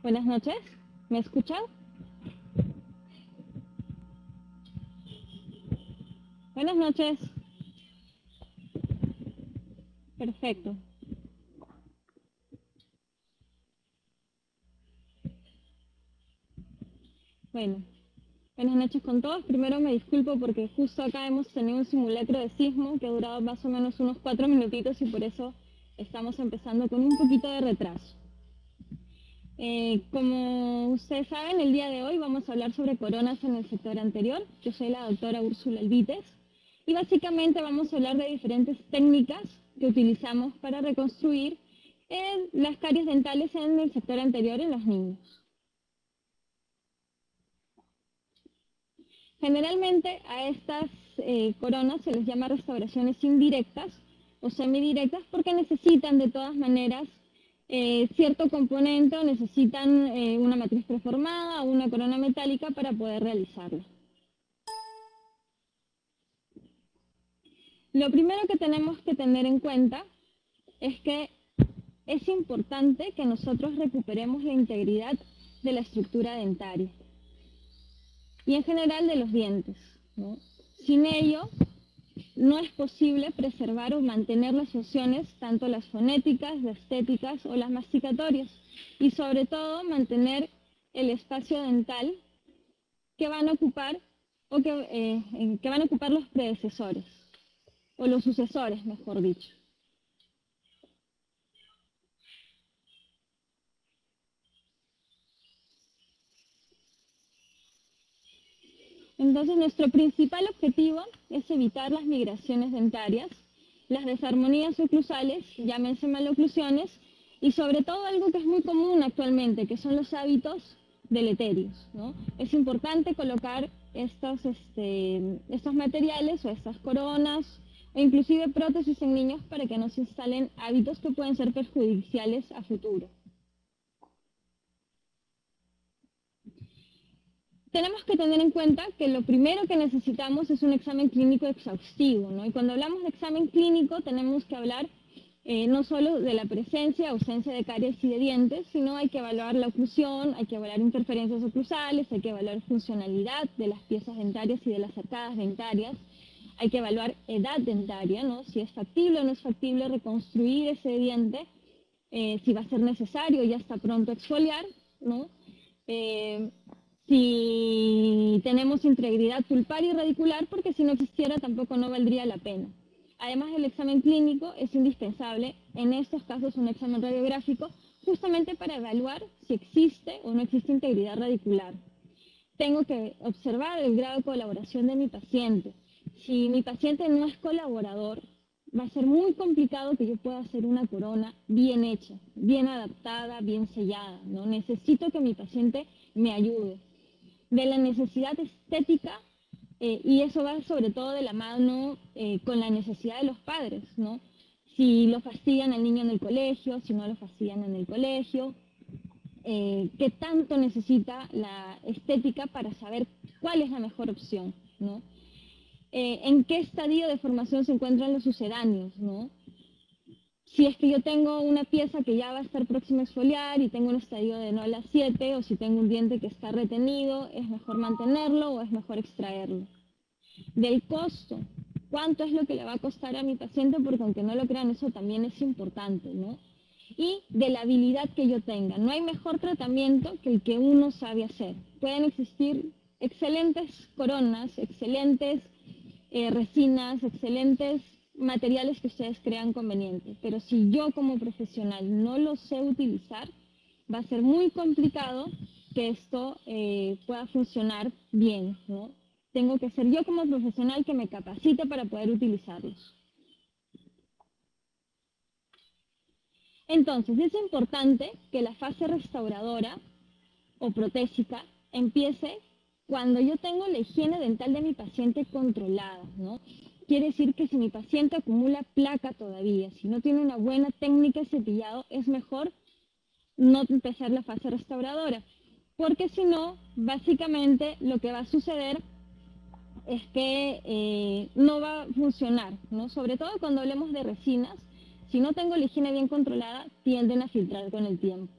Buenas noches, ¿me escuchan? Buenas noches. Perfecto. Bueno, buenas noches con todos. Primero me disculpo porque justo acá hemos tenido un simulacro de sismo que ha durado más o menos unos 4 minutitos y por eso estamos empezando con un poquito de retraso. Como ustedes saben, el día de hoy vamos a hablar sobre coronas en el sector anterior. Yo soy la doctora Úrsula Alvites y básicamente vamos a hablar de diferentes técnicas que utilizamos para reconstruir las caries dentales en el sector anterior en los niños. Generalmente a estas coronas se les llama restauraciones indirectas o semidirectas porque necesitan de todas maneras cierto componente o necesitan una matriz preformada o una corona metálica para poder realizarlo. Lo primero que tenemos que tener en cuenta es que es importante que nosotros recuperemos la integridad de la estructura dentaria y en general de los dientes, ¿no? Sin ello, no es posible preservar o mantener las funciones, tanto las fonéticas, las estéticas o las masticatorias, y sobre todo mantener el espacio dental que van a ocupar o que van a ocupar los predecesores, o los sucesores, mejor dicho. Entonces, nuestro principal objetivo es evitar las migraciones dentarias, las desarmonías oclusales, llámense maloclusiones, y sobre todo algo que es muy común actualmente, que son los hábitos deleterios, ¿no? Es importante colocar estos materiales o estas coronas, o inclusive prótesis en niños para que no se instalen hábitos que pueden ser perjudiciales a futuro. Tenemos que tener en cuenta que lo primero que necesitamos es un examen clínico exhaustivo, ¿no? Y cuando hablamos de examen clínico tenemos que hablar no solo de la presencia o ausencia de caries y de dientes, sino hay que evaluar la oclusión, hay que evaluar interferencias oclusales, hay que evaluar funcionalidad de las piezas dentarias y de las arcadas dentarias, hay que evaluar edad dentaria, ¿no? Si es factible o no es factible reconstruir ese diente, si va a ser necesario, ya está pronto exfoliar, ¿no? Si tenemos integridad pulpar y radicular, porque si no existiera tampoco no valdría la pena. Además del examen clínico, es indispensable en estos casos un examen radiográfico justamente para evaluar si existe o no existe integridad radicular. Tengo que observar el grado de colaboración de mi paciente. Si mi paciente no es colaborador, va a ser muy complicado que yo pueda hacer una corona bien hecha, bien adaptada, bien sellada, ¿no? Necesito que mi paciente me ayude. De la necesidad estética, y eso va sobre todo de la mano con la necesidad de los padres, ¿no? Si lo fastidian al niño en el colegio, si no lo fastidian en el colegio, qué tanto necesita la estética para saber cuál es la mejor opción, ¿no? En qué estadio de formación se encuentran los sucedáneos, ¿no? Si es que yo tengo una pieza que ya va a estar próxima a exfoliar y tengo un estadio de 9 a 7, o si tengo un diente que está retenido, ¿es mejor mantenerlo o es mejor extraerlo? Del costo, ¿cuánto es lo que le va a costar a mi paciente? Porque aunque no lo crean, eso también es importante, ¿no? Y de la habilidad que yo tenga. No hay mejor tratamiento que el que uno sabe hacer. Pueden existir excelentes coronas, excelentes resinas, excelentes materiales que ustedes crean convenientes, pero si yo como profesional no lo sé utilizar, va a ser muy complicado que esto pueda funcionar bien, ¿no? Tengo que ser yo como profesional que me capacite para poder utilizarlos. Entonces, es importante que la fase restauradora o protésica empiece cuando yo tengo la higiene dental de mi paciente controlada, ¿no? Quiere decir que si mi paciente acumula placa todavía, si no tiene una buena técnica de cepillado, es mejor no empezar la fase restauradora, porque si no, básicamente lo que va a suceder es que no va a funcionar, ¿no? Sobre todo cuando hablemos de resinas, si no tengo la higiene bien controlada, tienden a filtrar con el tiempo.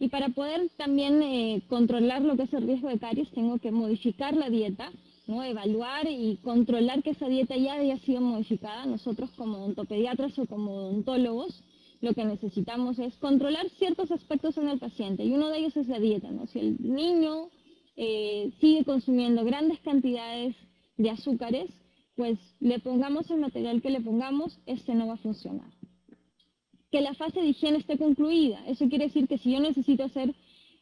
Y para poder también controlar lo que es el riesgo de caries, tengo que modificar la dieta, ¿no? Evaluar y controlar que esa dieta ya haya sido modificada. Nosotros como odontopediatras o como odontólogos, lo que necesitamos es controlar ciertos aspectos en el paciente, y uno de ellos es la dieta, ¿no? Si el niño sigue consumiendo grandes cantidades de azúcares, pues le pongamos el material que le pongamos, este no va a funcionar. Que la fase de higiene esté concluida, eso quiere decir que si yo necesito hacer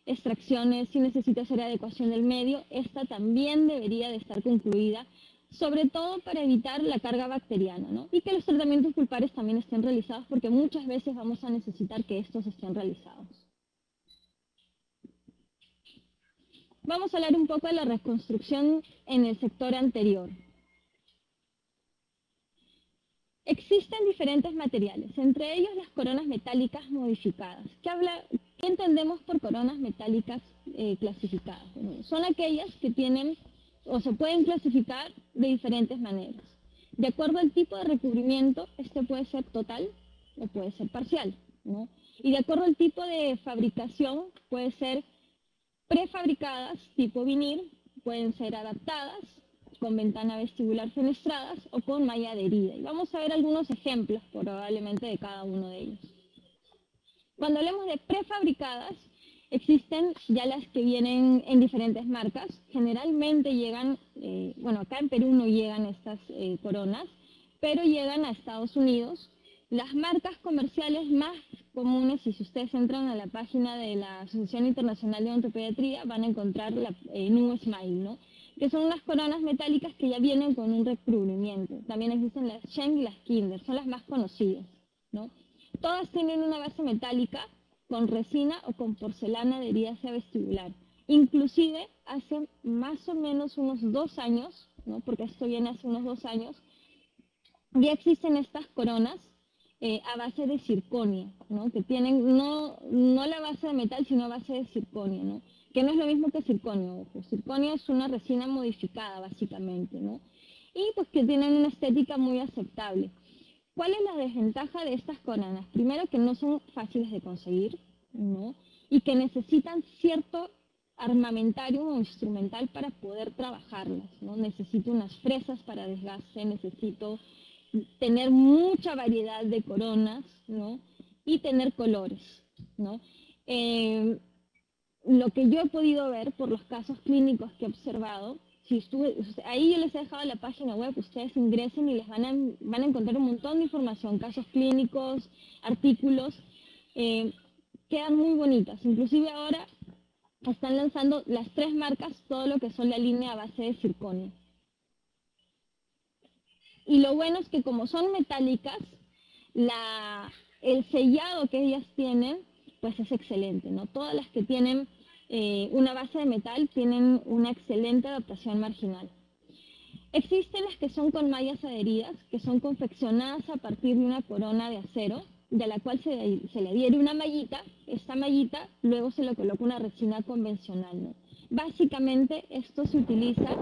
extracciones, si necesito hacer adecuación del medio, esta también debería de estar concluida, sobre todo para evitar la carga bacteriana, ¿no? Y que los tratamientos pulpares también estén realizados, porque muchas veces vamos a necesitar que estos estén realizados. Vamos a hablar un poco de la reconstrucción en el sector anterior. Existen diferentes materiales, entre ellos las coronas metálicas modificadas. ¿Qué entendemos por coronas metálicas clasificadas? Bueno, son aquellas que tienen o se pueden clasificar de diferentes maneras. De acuerdo al tipo de recubrimiento, este puede ser total o puede ser parcial, ¿no? Y de acuerdo al tipo de fabricación, puede ser prefabricadas tipo vinil, pueden ser adaptadas con ventana vestibular fenestradas o con malla adherida. Y vamos a ver algunos ejemplos probablemente de cada uno de ellos. Cuando hablemos de prefabricadas, existen ya las que vienen en diferentes marcas. Generalmente llegan, bueno, acá en Perú no llegan estas coronas, pero llegan a Estados Unidos. Las marcas comerciales más comunes, y si ustedes entran a la página de la Asociación Internacional de Odontopediatría, van a encontrar la Nu Smile, ¿no? Que son unas coronas metálicas que ya vienen con un recubrimiento. También existen las Schenck y las Kinder, son las más conocidas, ¿no? Todas tienen una base metálica con resina o con porcelana adherida hacia vestibular. Inclusive hace más o menos unos 2 años, ¿no? Porque esto viene hace unos 2 años, ya existen estas coronas a base de circonio, ¿no? Que tienen no la base de metal, sino a base de circonio, ¿no? Que no es lo mismo que circonio, ojo. Circonio es una resina modificada, básicamente, ¿no? Y pues que tienen una estética muy aceptable. ¿Cuál es la desventaja de estas coronas? Primero, que no son fáciles de conseguir, ¿no? Y que necesitan cierto armamentario o instrumental para poder trabajarlas, ¿no? Necesito unas fresas para desgaste, necesito tener mucha variedad de coronas, ¿no? Y tener colores, ¿no? Lo que yo he podido ver por los casos clínicos que he observado, ahí yo les he dejado la página web, ustedes ingresen y les van a encontrar un montón de información, casos clínicos, artículos, quedan muy bonitas. Inclusive ahora están lanzando las 3 marcas, todo lo que son la línea a base de circonio. Y lo bueno es que como son metálicas, el sellado que ellas tienen, pues es excelente, ¿no? Todas las que tienen una base de metal tienen una excelente adaptación marginal. Existen las que son con mallas adheridas, que son confeccionadas a partir de una corona de acero, de la cual se le adhiere una mallita. Esta mallita luego se le coloca una resina convencional, ¿no? Básicamente esto se utiliza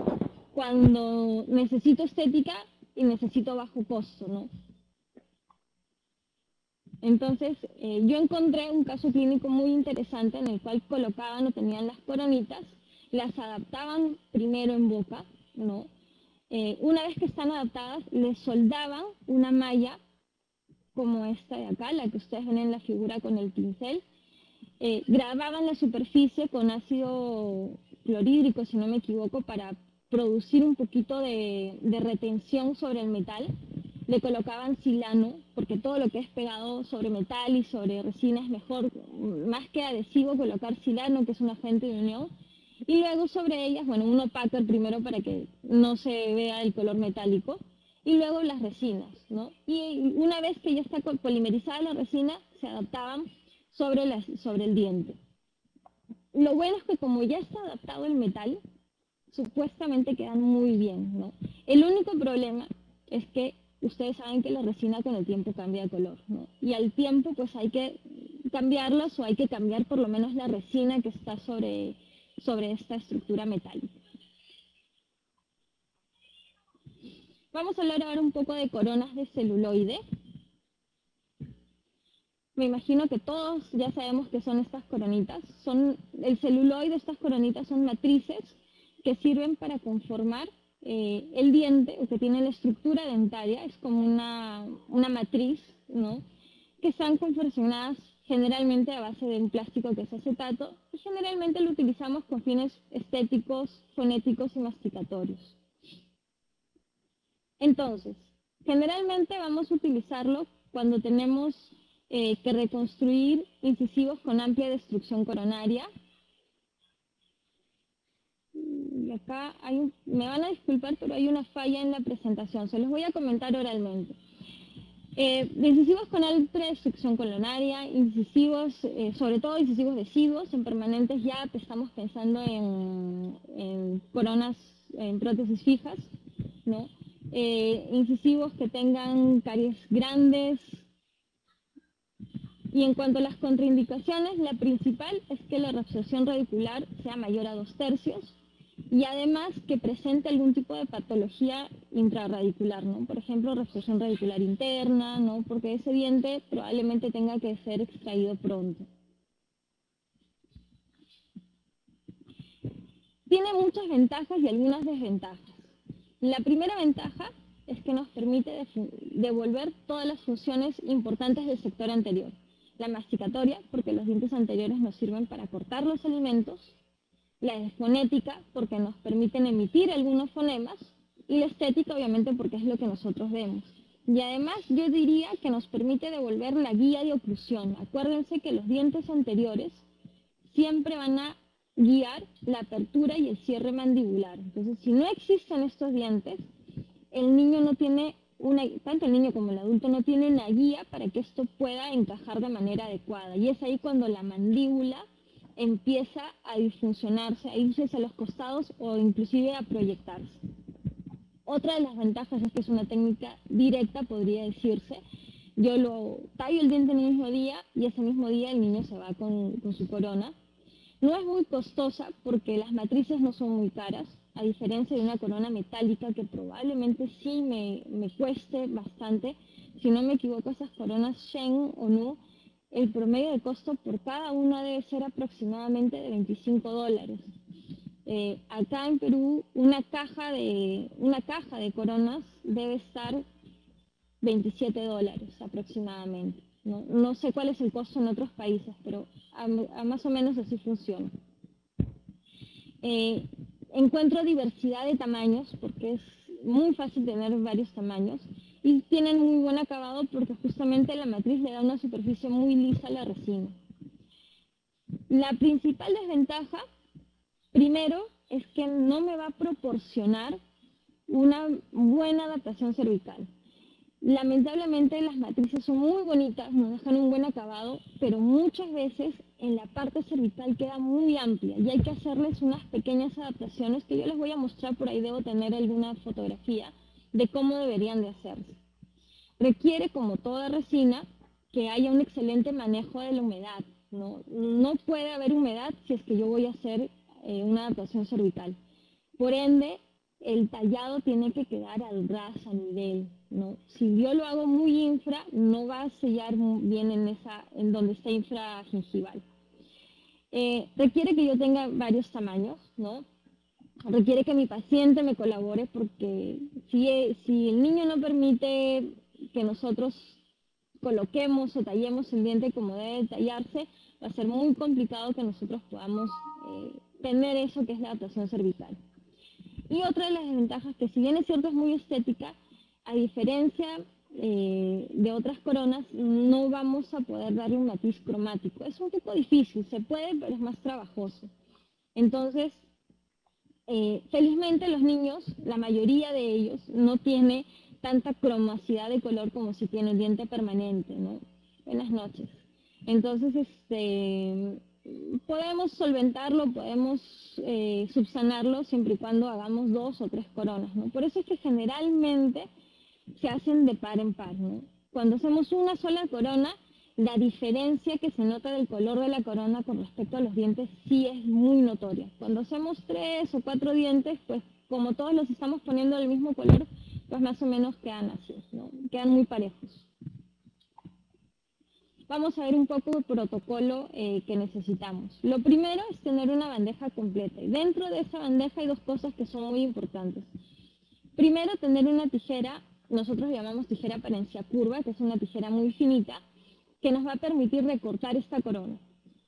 cuando necesito estética y necesito bajo costo, ¿no? Entonces, yo encontré un caso clínico muy interesante en el cual colocaban o tenían las coronitas, las adaptaban primero en boca, ¿no? Una vez que están adaptadas, les soldaban una malla como esta de acá, la que ustedes ven en la figura con el pincel, grababan la superficie con ácido clorhídrico, si no me equivoco, para producir un poquito de retención sobre el metal. Le colocaban silano, porque todo lo que es pegado sobre metal y sobre resina es mejor, más que adhesivo, colocar silano, que es un agente de unión. Y luego sobre ellas, bueno, un opaco primero para que no se vea el color metálico, y luego las resinas, ¿no? Y una vez que ya está polimerizada la resina, se adaptaban sobre el diente. Lo bueno es que como ya está adaptado el metal, supuestamente quedan muy bien, ¿no? El único problema es que ustedes saben que la resina con el tiempo cambia de color, ¿no? Y al tiempo pues hay que cambiarlas, o hay que cambiar por lo menos la resina que está sobre esta estructura metálica. Vamos a hablar ahora un poco de coronas de celuloide. me imagino que todos ya sabemos qué son estas coronitas. El celuloide de estas coronitas son matrices que sirven para conformar el diente, o que tiene la estructura dentaria, es como una matriz, ¿no? Que están confeccionadas generalmente a base de un plástico que es acetato, y generalmente lo utilizamos con fines estéticos, fonéticos y masticatorios. Entonces, generalmente vamos a utilizarlo cuando tenemos que reconstruir incisivos con amplia destrucción coronaria. Y acá me van a disculpar, pero hay una falla en la presentación, se los voy a comentar oralmente. Incisivos con alta destrucción coronaria, incisivos, sobre todo incisivos deciduos, en permanentes ya estamos pensando en coronas, en prótesis fijas, ¿no? Incisivos que tengan caries grandes. Y en cuanto a las contraindicaciones, la principal es que la reabsorción radicular sea mayor a 2/3 y además que presente algún tipo de patología intrarradicular, ¿no? Por ejemplo, reabsorción radicular interna, ¿no? Porque ese diente probablemente tenga que ser extraído pronto. Tiene muchas ventajas y algunas desventajas. La primera ventaja es que nos permite devolver todas las funciones importantes del sector anterior. La masticatoria, porque los dientes anteriores nos sirven para cortar los alimentos. La fonética, porque nos permiten emitir algunos fonemas. Y la estética, obviamente, porque es lo que nosotros vemos. Y además, yo diría que nos permite devolver la guía de oclusión. Acuérdense que los dientes anteriores siempre van a guiar la apertura y el cierre mandibular. Entonces, si no existen estos dientes, el niño no tiene tanto el niño como el adulto no tiene una guía para que esto pueda encajar de manera adecuada. Y es ahí cuando la mandíbula empieza a disfuncionarse, a irse hacia los costados o inclusive a proyectarse. Otra de las ventajas es que es una técnica directa, podría decirse. Yo lo tallo el diente en el mismo día y ese mismo día el niño se va con su corona. No es muy costosa porque las matrices no son muy caras, a diferencia de una corona metálica que probablemente sí me cueste bastante. Si no me equivoco, esas coronas Shen o Nu, el promedio de costo por cada una debe ser aproximadamente de $25. Acá en Perú, una caja de coronas debe estar $27 aproximadamente. No sé cuál es el costo en otros países, pero más o menos así funciona. Encuentro diversidad de tamaños porque es muy fácil tener varios tamaños y tienen muy buen acabado porque justamente la matriz le da una superficie muy lisa a la resina. La principal desventaja, primero, es que no me va a proporcionar una buena adaptación cervical. Lamentablemente las matrices son muy bonitas, nos dejan un buen acabado, pero muchas veces en la parte cervical queda muy amplia y hay que hacerles unas pequeñas adaptaciones que yo les voy a mostrar por ahí, debo tener alguna fotografía de cómo deberían de hacerse. Requiere, como toda resina, que haya un excelente manejo de la humedad. No puede haber humedad si es que yo voy a hacer una adaptación cervical. Por ende, el tallado tiene que quedar al ras, a nivel, ¿no? Si yo lo hago muy infra, no va a sellar bien en donde está infragingival. Requiere que yo tenga varios tamaños, ¿no? Requiere que mi paciente me colabore porque si el niño no permite que nosotros coloquemos o tallemos el diente como debe tallarse, va a ser muy complicado que nosotros podamos tener eso que es la adaptación cervical. Y otra de las desventajas, que si bien es cierto es muy estética, a diferencia de otras coronas, no vamos a poder darle un matiz cromático. Es un poco difícil, se puede, pero es más trabajoso. Entonces, felizmente los niños, la mayoría de ellos, no tiene tanta cromacidad de color como si tiene el diente permanente, ¿no? Buenas noches. Entonces, podemos solventarlo, podemos subsanarlo siempre y cuando hagamos 2 o 3 coronas, ¿no? Por eso es que generalmente se hacen de par en par, ¿no? Cuando hacemos una sola corona, la diferencia que se nota del color de la corona con respecto a los dientes sí es muy notoria. Cuando hacemos 3 o 4 dientes, pues como todos los estamos poniendo del mismo color, pues más o menos quedan así, ¿no? Quedan muy parejos. vamos a ver un poco el protocolo que necesitamos. Lo primero es tener una bandeja completa. Y dentro de esa bandeja hay dos cosas que son muy importantes. Primero, tener una tijera, nosotros llamamos tijera parencia curva, que es una tijera muy finita, que nos va a permitir recortar esta corona.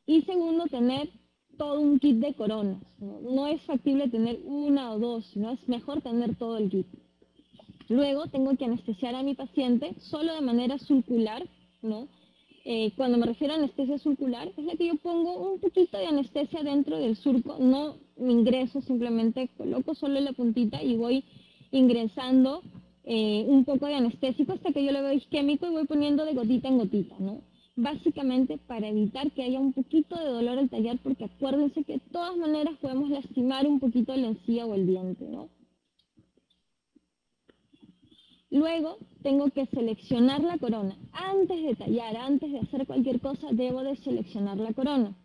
Y segundo, tener todo un kit de coronas. No es factible tener una o dos, sino es mejor tener todo el kit. Luego tengo que anestesiar a mi paciente solo de manera circular, ¿no? Cuando me refiero a anestesia circular, es la que yo pongo un poquito de anestesia dentro del surco, no me ingreso, simplemente coloco solo la puntita y voy ingresando un poco de anestésico hasta que yo lo veo isquémico y voy poniendo de gotita en gotita, ¿no? Básicamente para evitar que haya un poquito de dolor al tallar, porque acuérdense que de todas maneras podemos lastimar un poquito la encía o el diente, ¿no? Luego tengo que seleccionar la corona. Antes de tallar, antes de hacer cualquier cosa, debo de seleccionar la corona.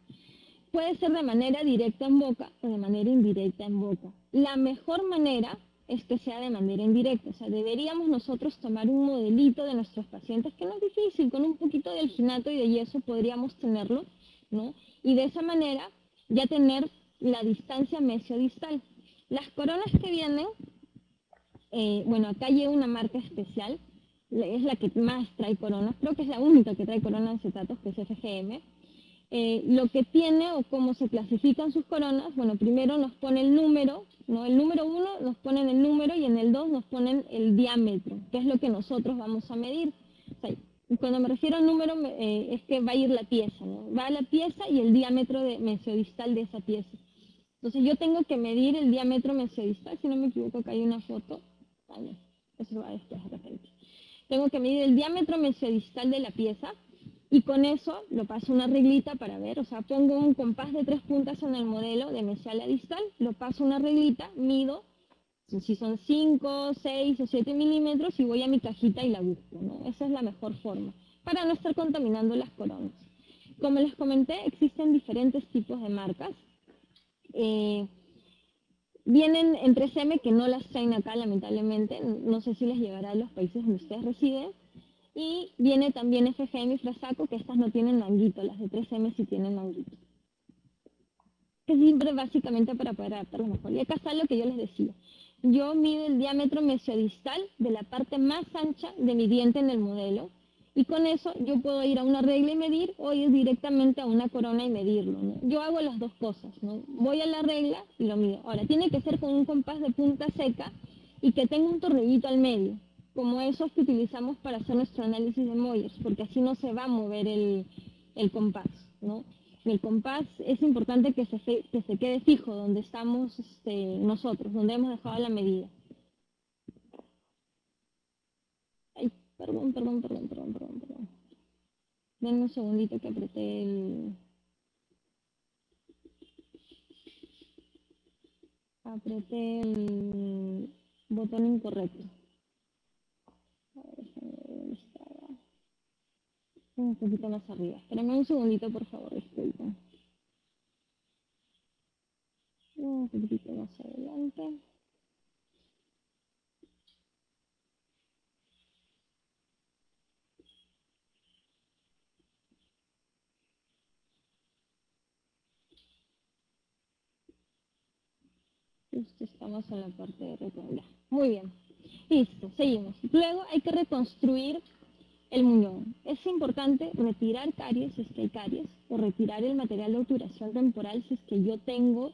Puede ser de manera directa en boca o de manera indirecta en boca. La mejor manera es que sea de manera indirecta. O sea, deberíamos nosotros tomar un modelito de nuestros pacientes, que no es difícil, con un poquito de alginato y de yeso podríamos tenerlo, ¿no? Y de esa manera ya tener la distancia mesiodistal. Las coronas que vienen, bueno, acá lleva una marca especial, es la que más trae coronas, creo que es la única que trae coronas de acetatos, que es FGM. Lo que tiene o cómo se clasifican sus coronas, bueno, primero nos pone el número, ¿no? El número 1 nos ponen el número y en el 2 nos ponen el diámetro, que es lo que nosotros vamos a medir. O sea, cuando me refiero al número es que va a ir la pieza, ¿no? Va a la pieza y el diámetro mesiodistal de esa pieza. Entonces yo tengo que medir el diámetro mesiodistal, si no me equivoco, acá hay una foto. Ah, no, eso va después de repente. Tengo que medir el diámetro mesiodistal de la pieza y con eso lo paso una reglita para ver, o sea, pongo un compás de 3 puntas en el modelo de mesial a distal, lo paso una reglita, mido, si son 5, 6 o 7 milímetros y voy a mi cajita y la busco, ¿no? Esa es la mejor forma para no estar contaminando las coronas. Como les comenté, existen diferentes tipos de marcas. Vienen en 3M, que no las traen acá lamentablemente, no sé si les llegará a los países donde ustedes residen, y viene también FGM y Frasaco, que estas no tienen manguito, las de 3M sí tienen manguito. Que siempre básicamente para poder adaptarlo mejor. Y acá está lo que yo les decía. Yo mido el diámetro mesiodistal de la parte más ancha de mi diente en el modelo, y con eso yo puedo ir a una regla y medir, o ir directamente a una corona y medirlo, ¿no? Yo hago las dos cosas, ¿no? Voy a la regla y lo mido. Ahora, tiene que ser con un compás de punta seca y que tenga un tornillito al medio, como esos que utilizamos para hacer nuestro análisis de Moyers, porque así no se va a mover el compás, ¿no? El compás es importante que se quede fijo donde estamos nosotros, donde hemos dejado la medida. Ay, perdón. Denme un segundito que apreté el botón incorrecto. A ver, déjame ver dónde estaba. Un poquito más arriba. Espérame un segundito, por favor, disculpen. Un poquito más adelante. Justo estamos en la parte de recuadrar. Muy bien. Listo, seguimos. Luego hay que reconstruir el muñón. Es importante retirar caries si es que hay caries, o retirar el material de obturación temporal si es que yo tengo,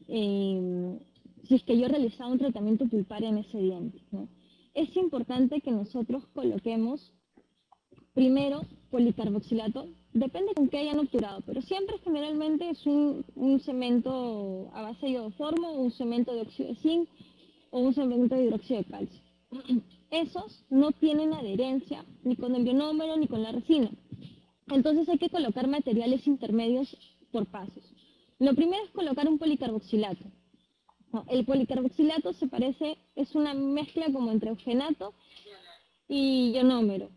si es que yo he realizado un tratamiento pulpar en ese diente, ¿no? Es importante que nosotros coloquemos primero policarboxilato, depende con qué hayan obturado, pero siempre generalmente es un cemento a base de iodoformo, un cemento de óxido de zinc o un cemento de hidróxido de calcio. Esos no tienen adherencia ni con el ionómero ni con la resina. Entonces hay que colocar materiales intermedios por pasos. Lo primero es colocar un policarboxilato. No, el policarboxilato es una mezcla como entre eufenato y ionómero.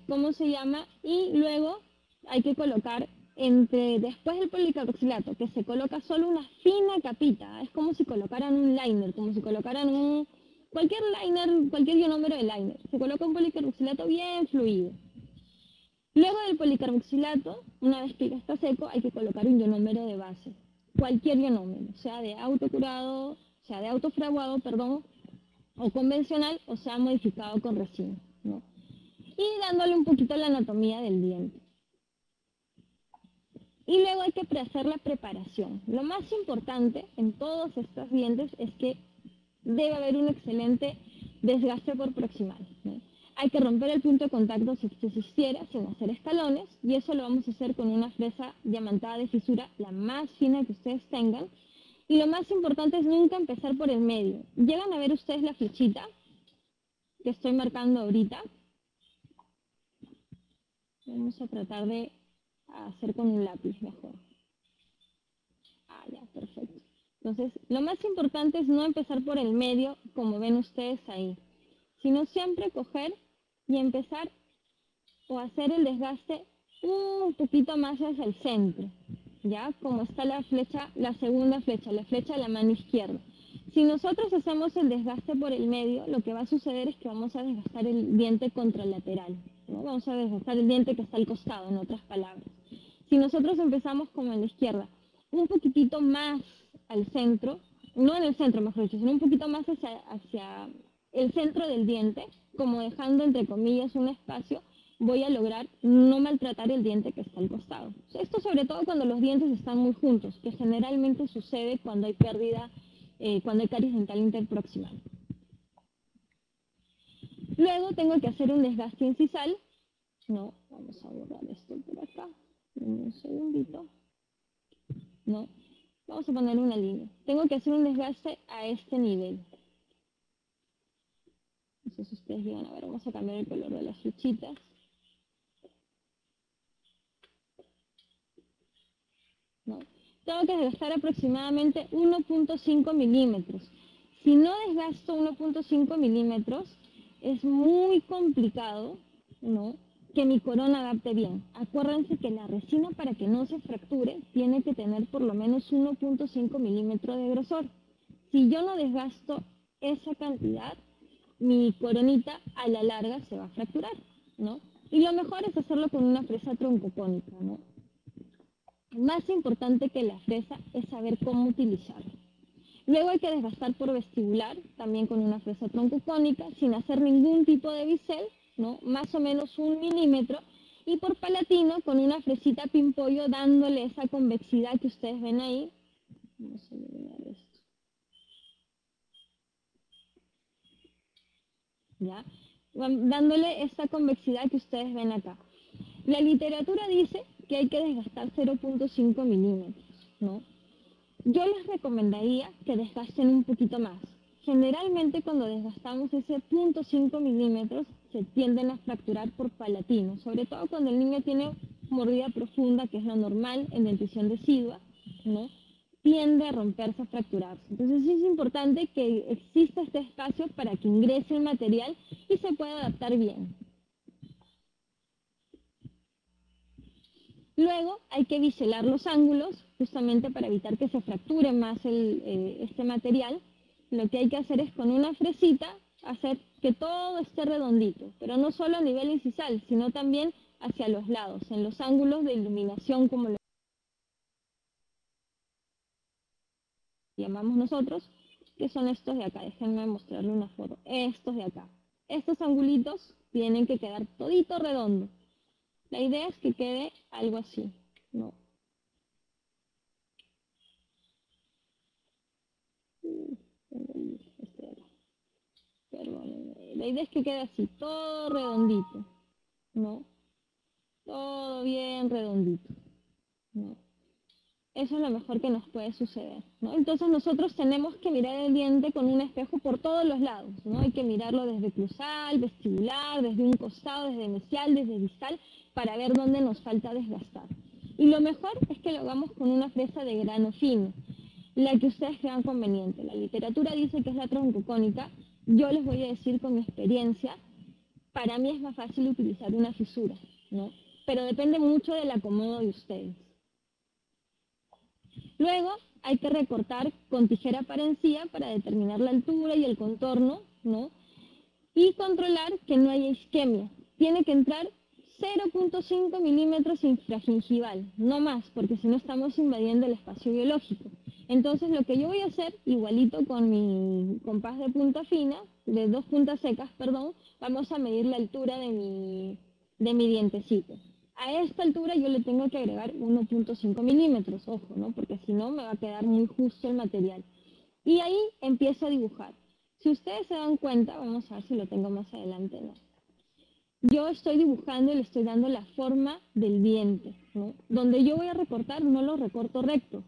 ¿Cómo se llama? Y luego hay que colocar después del policarboxilato, que se coloca solo una fina capita, es como si colocaran un liner, como si colocaran cualquier liner, cualquier ionómero de liner, se coloca un policarboxilato bien fluido. Luego del policarboxilato, una vez que ya está seco, hay que colocar un ionómero de base. Cualquier ionómero, sea de autocurado, sea de autofraguado, perdón, o convencional, o sea modificado con resina, ¿no? Y dándole un poquito la anatomía del diente. Y luego hay que hacer la preparación. Lo más importante en todos estos dientes es que debe haber un excelente desgaste por proximal, ¿no? Hay que romper el punto de contacto si se existiera sin hacer escalones, y eso lo vamos a hacer con una fresa diamantada de fisura, la más fina que ustedes tengan. Y lo más importante es nunca empezar por el medio. Llegan a ver ustedes la flechita que estoy marcando ahorita. Vamos a tratar de hacer con un lápiz mejor. Ah, ya, perfecto. Entonces, lo más importante es no empezar por el medio, como ven ustedes ahí, sino siempre coger y empezar o hacer el desgaste un poquito más hacia el centro, ¿ya? Como está la flecha, la segunda flecha, la flecha de la mano izquierda. Si nosotros hacemos el desgaste por el medio, lo que va a suceder es que vamos a desgastar el diente contralateral, ¿no? Vamos a desgastar el diente que está al costado, en otras palabras. Si nosotros empezamos como en la izquierda, un poquitito más al centro, no en el centro mejor dicho, sino un poquito más hacia el centro del diente, como dejando entre comillas un espacio, voy a lograr no maltratar el diente que está al costado. Esto sobre todo cuando los dientes están muy juntos, que generalmente sucede cuando hay pérdida, cuando hay caries dental interproximal. Luego tengo que hacer un desgaste incisal. No, vamos a borrar esto por acá. Un segundito. No, vamos a poner una línea. Tengo que hacer un desgaste a este nivel. No sé si ustedes llegan a ver, vamos a cambiar el color de las flechitas. ¿No? Tengo que desgastar aproximadamente 1.5 milímetros. Si no desgasto 1.5 milímetros, es muy complicado, ¿no?, que mi corona adapte bien. Acuérdense que la resina, para que no se fracture, tiene que tener por lo menos 1.5 milímetros de grosor. Si yo no desgasto esa cantidad, mi coronita a la larga se va a fracturar, ¿no? Y lo mejor es hacerlo con una fresa troncocónica, ¿no? Más importante que la fresa es saber cómo utilizarla. Luego hay que desgastar por vestibular, también con una fresa troncocónica, sin hacer ningún tipo de bisel, ¿no? Más o menos 1 milímetro, y por palatino con una fresita pimpollo, dándole esa convexidad que ustedes ven ahí. Vamos a eliminar esto. ¿Ya? Dándole esta convexidad que ustedes ven acá. La literatura dice que hay que desgastar 0.5 milímetros, ¿no? Yo les recomendaría que desgasten un poquito más. Generalmente cuando desgastamos ese 0.5 milímetros se tienden a fracturar por palatino, sobre todo cuando el niño tiene mordida profunda, que es lo normal en dentición decidua, ¿no? Tiende a romperse, a fracturarse. Entonces sí es importante que exista este espacio para que ingrese el material y se pueda adaptar bien. Luego hay que biselar los ángulos, justamente para evitar que se fracture más este material. Lo que hay que hacer es con una fresita hacer que todo esté redondito, pero no solo a nivel incisal, sino también hacia los lados, en los ángulos de iluminación, como lo llamamos nosotros, que son estos de acá. Déjenme mostrarle una foto. Estos de acá. Estos angulitos tienen que quedar todito redondo. La idea es que quede algo así, ¿no? Perdónenme. La idea es que quede así, todo redondito, ¿no? Todo bien redondito, ¿no? Eso es lo mejor que nos puede suceder, ¿no? Entonces nosotros tenemos que mirar el diente con un espejo por todos los lados, ¿no? Hay que mirarlo desde cruzal, vestibular, desde un costado, desde mesial, desde distal, para ver dónde nos falta desgastar. Y lo mejor es que lo hagamos con una fresa de grano fino, la que ustedes crean conveniente. La literatura dice que es la troncocónica. Yo les voy a decir con mi experiencia, para mí es más fácil utilizar una fisura, ¿no? Pero depende mucho del acomodo de ustedes. Luego hay que recortar con tijera parencilla para determinar la altura y el contorno, ¿no? Y controlar que no haya isquemia. Tiene que entrar 0.5 milímetros infragingival, no más, porque si no estamos invadiendo el espacio biológico. Entonces lo que yo voy a hacer, igualito con mi compás de punta fina, de 2 puntas secas, perdón, vamos a medir la altura de mi dientecito. A esta altura yo le tengo que agregar 1.5 milímetros, ojo, ¿no? Porque si no me va a quedar muy justo el material. Y ahí empiezo a dibujar. Si ustedes se dan cuenta, vamos a ver si lo tengo más adelante, ¿no? Yo estoy dibujando y le estoy dando la forma del diente, ¿no? Donde yo voy a recortar, no lo recorto recto.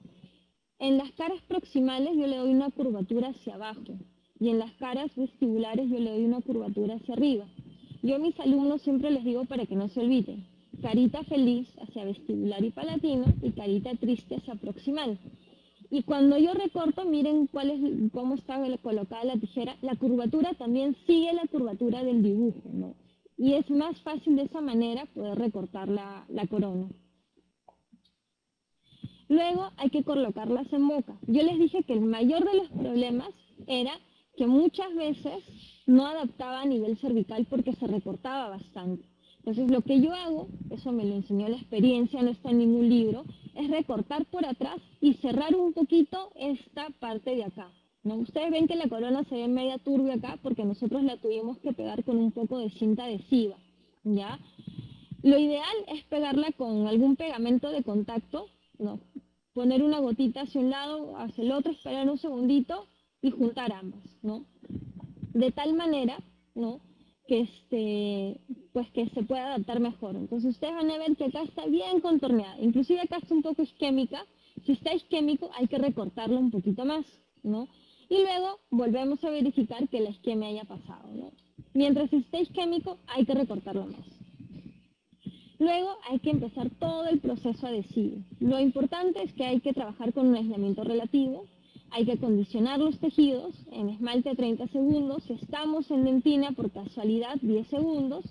En las caras proximales yo le doy una curvatura hacia abajo y en las caras vestibulares yo le doy una curvatura hacia arriba. Yo a mis alumnos siempre les digo para que no se olviden, carita feliz hacia vestibular y palatino y carita triste hacia proximal. Y cuando yo recorto, miren cómo está colocada la tijera, la curvatura también sigue la curvatura del dibujo, ¿no? Y es más fácil de esa manera poder recortar la corona. Luego hay que colocarlas en boca. Yo les dije que el mayor de los problemas era que muchas veces no adaptaba a nivel cervical porque se recortaba bastante. Entonces lo que yo hago, eso me lo enseñó la experiencia, no está en ningún libro, es recortar por atrás y cerrar un poquito esta parte de acá, ¿no? Ustedes ven que la corona se ve media turbia acá porque nosotros la tuvimos que pegar con un poco de cinta adhesiva, ¿ya? Lo ideal es pegarla con algún pegamento de contacto, ¿no? Poner una gotita hacia un lado, hacia el otro, esperar un segundito y juntar ambas, ¿no? De tal manera, ¿no? Que pues que se pueda adaptar mejor. Entonces ustedes van a ver que acá está bien contorneada, inclusive acá está un poco isquémica. Si está isquémico hay que recortarlo un poquito más, ¿no? Y luego volvemos a verificar que la isquemia haya pasado, ¿no? Mientras esté isquémico hay que recortarlo más. Luego hay que empezar todo el proceso adhesivo. Lo importante es que hay que trabajar con un aislamiento relativo, hay que acondicionar los tejidos en esmalte 30 segundos, si estamos en dentina por casualidad 10 segundos,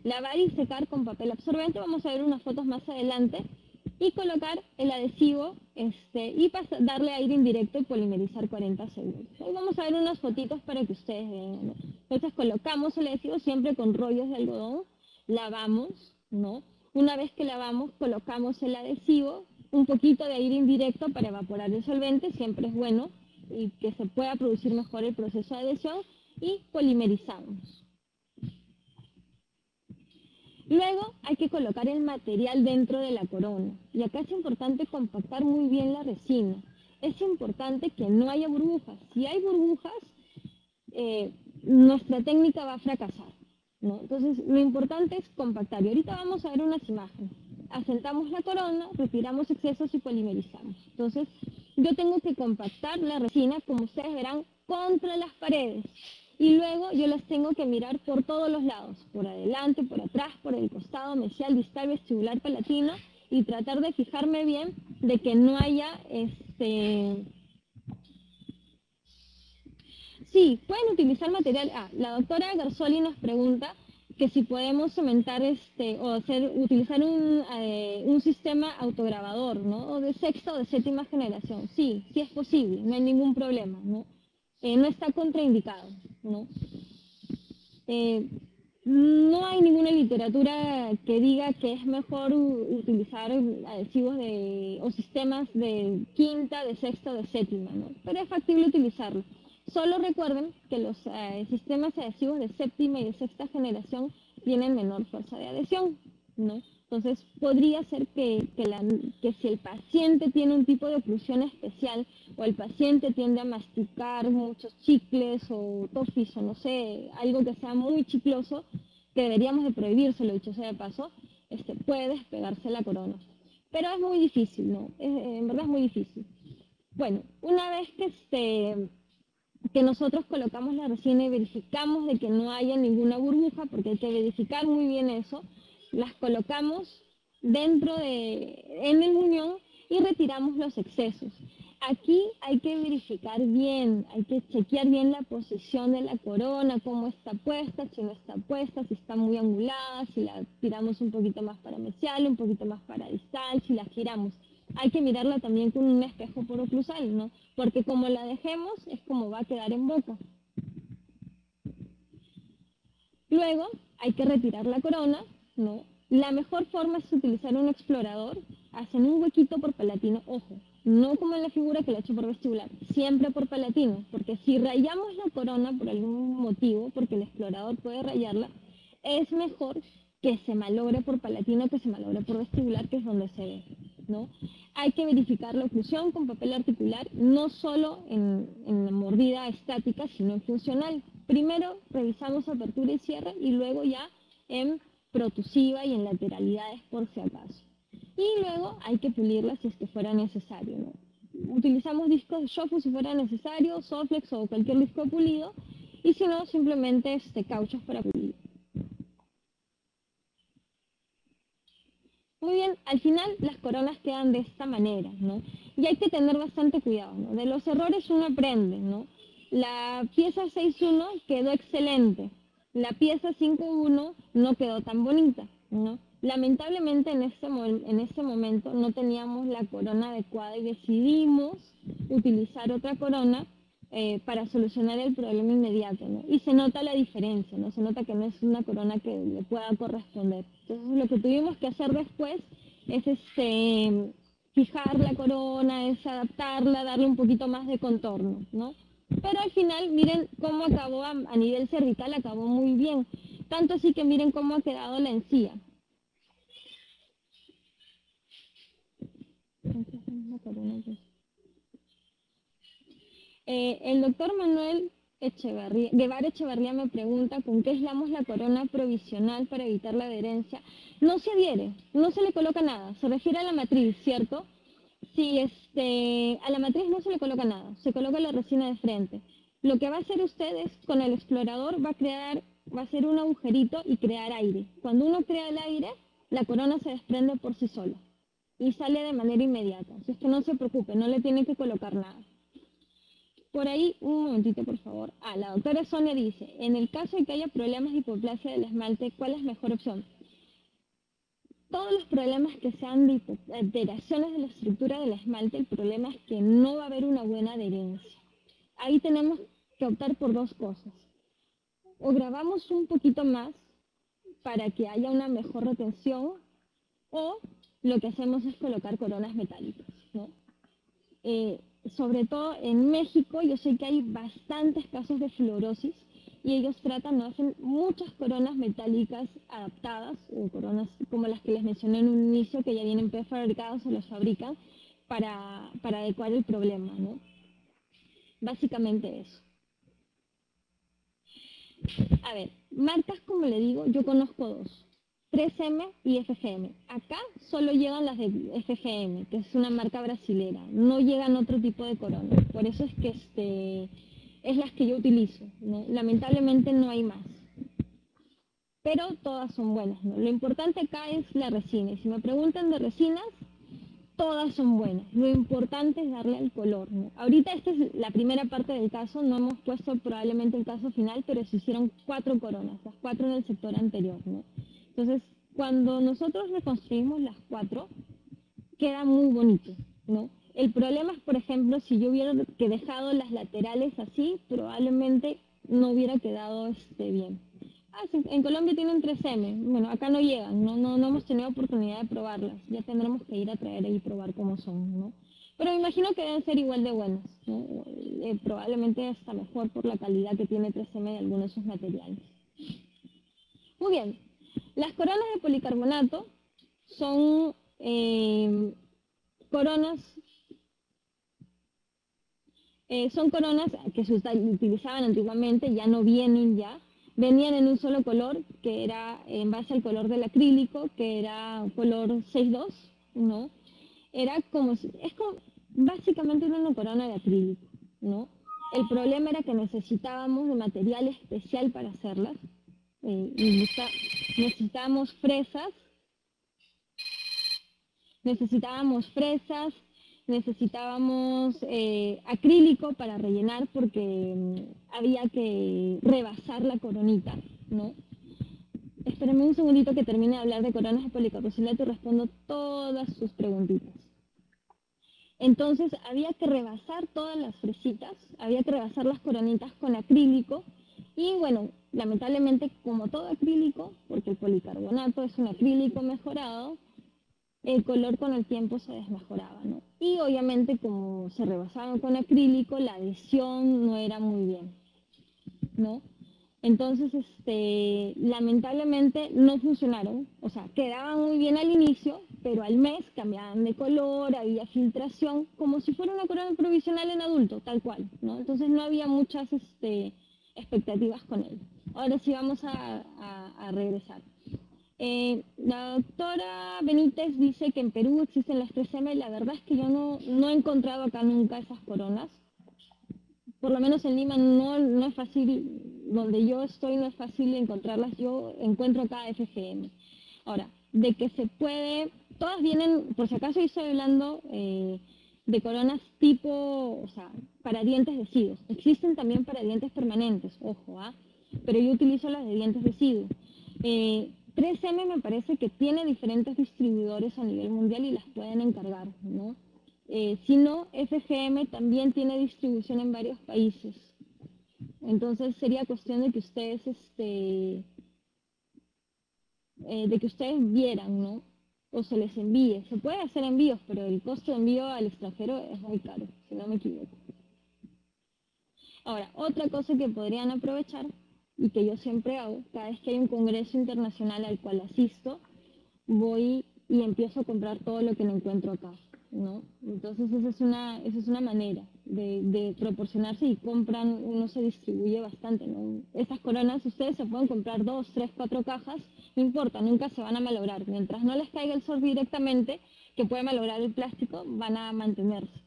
lavar y secar con papel absorbente, vamos a ver unas fotos más adelante, y colocar el adhesivo y darle aire indirecto y polimerizar 40 segundos. Hoy vamos a ver unas fotitos para que ustedes vean, ¿no? Entonces colocamos el adhesivo siempre con rollos de algodón, lavamos, ¿no? Una vez que lavamos, colocamos el adhesivo, un poquito de aire indirecto para evaporar el solvente, siempre es bueno, y que se pueda producir mejor el proceso de adhesión, y polimerizamos. Luego hay que colocar el material dentro de la corona, y acá es importante compactar muy bien la resina. Es importante que no haya burbujas. Si hay burbujas, nuestra técnica va a fracasar, ¿no? Entonces, lo importante es compactar. Y ahorita vamos a ver unas imágenes. Asentamos la corona, retiramos excesos y polimerizamos. Entonces, yo tengo que compactar la resina, como ustedes verán, contra las paredes. Y luego yo las tengo que mirar por todos los lados, por adelante, por atrás, por el costado, mesial, distal, vestibular, palatino, y tratar de fijarme bien de que no haya Sí, pueden utilizar material. La doctora Garzoli nos pregunta que si podemos cementar o utilizar un sistema autograbador, ¿no? O de sexta o de séptima generación. Sí, sí es posible, no hay ningún problema, ¿no? No está contraindicado, ¿no? Eh, no hay ninguna literatura que diga que es mejor utilizar adhesivos o sistemas de quinta, de sexta o de séptima, ¿no? Pero es factible utilizarlo. Solo recuerden que los sistemas adhesivos de séptima y de sexta generación tienen menor fuerza de adhesión, ¿no? Entonces, podría ser que si el paciente tiene un tipo de oclusión especial o el paciente tiende a masticar muchos chicles o toffees o no sé, algo que sea muy chicloso, que deberíamos de prohibírselo, dicho sea de paso, puede despegarse la corona. Pero es muy difícil, ¿no? En verdad es muy difícil. Bueno, una vez que nosotros colocamos la resina y verificamos de que no haya ninguna burbuja, porque hay que verificar muy bien eso, las colocamos en el muñón y retiramos los excesos. Aquí hay que verificar bien, hay que chequear bien la posición de la corona, cómo está puesta, si no está puesta, si está muy angulada, si la tiramos un poquito más para mesial, un poquito más para distal, si la giramos. Hay que mirarla también con un espejo poroclusal, ¿no? Porque como la dejemos, es como va a quedar en boca. Luego hay que retirar la corona, ¿no? La mejor forma es utilizar un explorador, hacen un huequito por palatino, ojo, no como en la figura que la he hecho por vestibular, siempre por palatino, porque si rayamos la corona por algún motivo, porque el explorador puede rayarla, es mejor que se malogre por palatino que se malogre por vestibular, que es donde se ve, ¿no? Hay que verificar la oclusión con papel articular, no solo en la mordida estática, sino en funcional. Primero revisamos apertura y cierre y luego ya en protusiva y en lateralidades por si acaso. Y luego hay que pulirla si es que fuera necesario, ¿no? Utilizamos discos de Shofu si fuera necesario, Soflex o cualquier disco pulido, y si no, simplemente cauchos para pulir. Muy bien, al final las coronas quedan de esta manera, ¿no? Y hay que tener bastante cuidado, ¿no? De los errores uno aprende, ¿no? La pieza 6.1 quedó excelente, la pieza 5.1 no quedó tan bonita, ¿no? Lamentablemente en este momento no teníamos la corona adecuada y decidimos utilizar otra corona para solucionar el problema inmediato, ¿no? Y se nota la diferencia, ¿no? Se nota que no es una corona que le pueda corresponder. Entonces lo que tuvimos que hacer después es fijar la corona, es adaptarla, darle un poquito más de contorno, ¿no? Pero al final, miren cómo acabó a nivel cervical, acabó muy bien. Tanto así que miren cómo ha quedado la encía. El doctor Manuel Guevara Echeverría me pregunta con qué aislamos la corona provisional para evitar la adherencia. No se adhiere, no se le coloca nada, se refiere a la matriz, ¿cierto? Sí, a la matriz no se le coloca nada, se coloca la resina de frente. Lo que va a hacer usted es, con el explorador va a hacer un agujerito y crear aire. Cuando uno crea el aire, la corona se desprende por sí sola y sale de manera inmediata. Así es que no se preocupe, no le tiene que colocar nada. Por ahí, un momentito, por favor. La doctora Sonia dice, en el caso de que haya problemas de hipoplasia del esmalte, ¿cuál es mejor opción? Todos los problemas que sean de alteraciones de la estructura del esmalte, el problema es que no va a haber una buena adherencia. Ahí tenemos que optar por dos cosas. O grabamos un poquito más para que haya una mejor retención, o lo que hacemos es colocar coronas metálicas, ¿no? Sobre todo en México, yo sé que hay bastantes casos de fluorosis y ellos tratan, ¿no? Hacen muchas coronas metálicas adaptadas, coronas como las que les mencioné en un inicio, que ya vienen prefabricadas o las fabrican para adecuar el problema, ¿no? Básicamente eso. A ver, marcas como le digo, yo conozco dos. 3M y FGM. Acá solo llegan las de FGM, que es una marca brasilera. No llegan otro tipo de coronas. Por eso es que es las que yo utilizo, ¿no? Lamentablemente no hay más. Pero todas son buenas, ¿no? Lo importante acá es la resina. Y si me preguntan de resinas, todas son buenas. Lo importante es darle el color, ¿no? Ahorita esta es la primera parte del caso, no hemos puesto probablemente el caso final, pero se hicieron 4 coronas, las 4 en el sector anterior, ¿no? Entonces, cuando nosotros reconstruimos las 4, queda muy bonito, ¿no? El problema es, por ejemplo, si yo hubiera dejado las laterales así, probablemente no hubiera quedado bien. Sí, en Colombia tienen 3M, bueno, acá no llegan, no hemos tenido oportunidad de probarlas, ya tendremos que ir a traer y probar cómo son, ¿no? Pero me imagino que deben ser igual de buenas, ¿no? Probablemente hasta mejor por la calidad que tiene 3M de algunos de sus materiales. Muy bien, las coronas de policarbonato son coronas son coronas que se utilizaban antiguamente, ya no vienen ya. Venían en un solo color, que era en base al color del acrílico, que era color 6.2, ¿no? Era como, básicamente era una corona de acrílico, ¿no? El problema era que necesitábamos de material especial para hacerlas. Y necesitábamos fresas, necesitábamos acrílico para rellenar porque había que rebasar la coronita, ¿no? Espérenme un segundito que termine de hablar de coronas de policarboxilato y respondo todas sus preguntitas. Entonces había que rebasar todas las fresitas, había que rebasar las coronitas con acrílico Y bueno, lamentablemente, como todo acrílico, porque el policarbonato es un acrílico mejorado, el color con el tiempo se desmejoraba, ¿no? Y obviamente como se rebasaban con acrílico, la adhesión no era muy bien, ¿no? Entonces, lamentablemente no funcionaron, o sea, quedaban muy bien al inicio, pero al mes cambiaban de color, había filtración, como si fuera una corona provisional en adulto, tal cual, ¿no? Entonces no había muchas expectativas con él. Ahora sí vamos a regresar. La doctora Benítez dice que en Perú existen las 3M, la verdad es que yo no he encontrado acá nunca esas coronas, por lo menos en Lima no es fácil, donde yo estoy no es fácil encontrarlas, yo encuentro acá FGM. Ahora, de que se puede, todas vienen, por si acaso yo estoy hablando de coronas tipo, o sea, para dientes deciduos. Existen también para dientes permanentes, ojo, ¿ah? Pero yo utilizo las de dientes deciduos. 3M me parece que tiene diferentes distribuidores a nivel mundial y las pueden encargar, ¿no? Si no, FGM también tiene distribución en varios países. Entonces sería cuestión de que ustedes vieran, ¿no? O se les envíe. Se puede hacer envíos, pero el costo de envío al extranjero es muy caro, si no me equivoco. Ahora, otra cosa que podrían aprovechar y que yo siempre hago, cada vez que hay un congreso internacional al cual asisto, voy y empiezo a comprar todo lo que no encuentro acá, ¿no? Entonces esa es una manera de proporcionarse y compran, uno se distribuye bastante, ¿no? Estas coronas ustedes se pueden comprar 2, 3, 4 cajas, no importa, nunca se van a malograr. Mientras no les caiga el sol directamente, que puede malograr el plástico, van a mantenerse.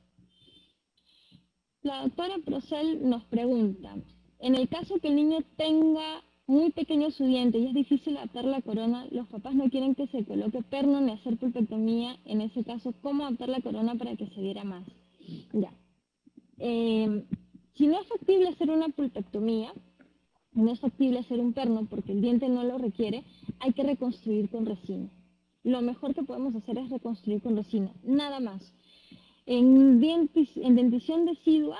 La doctora Procel nos pregunta, en el caso que el niño tenga muy pequeño su diente y es difícil adaptar la corona, los papás no quieren que se coloque perno ni hacer pulpectomía, en ese caso, ¿cómo adaptar la corona para que se diera más? Ya. Eh, si no es factible hacer una pulpectomía, no es factible hacer un perno porque el diente no lo requiere, hay que reconstruir con resina. Lo mejor que podemos hacer es reconstruir con resina, nada más. En dentición decidua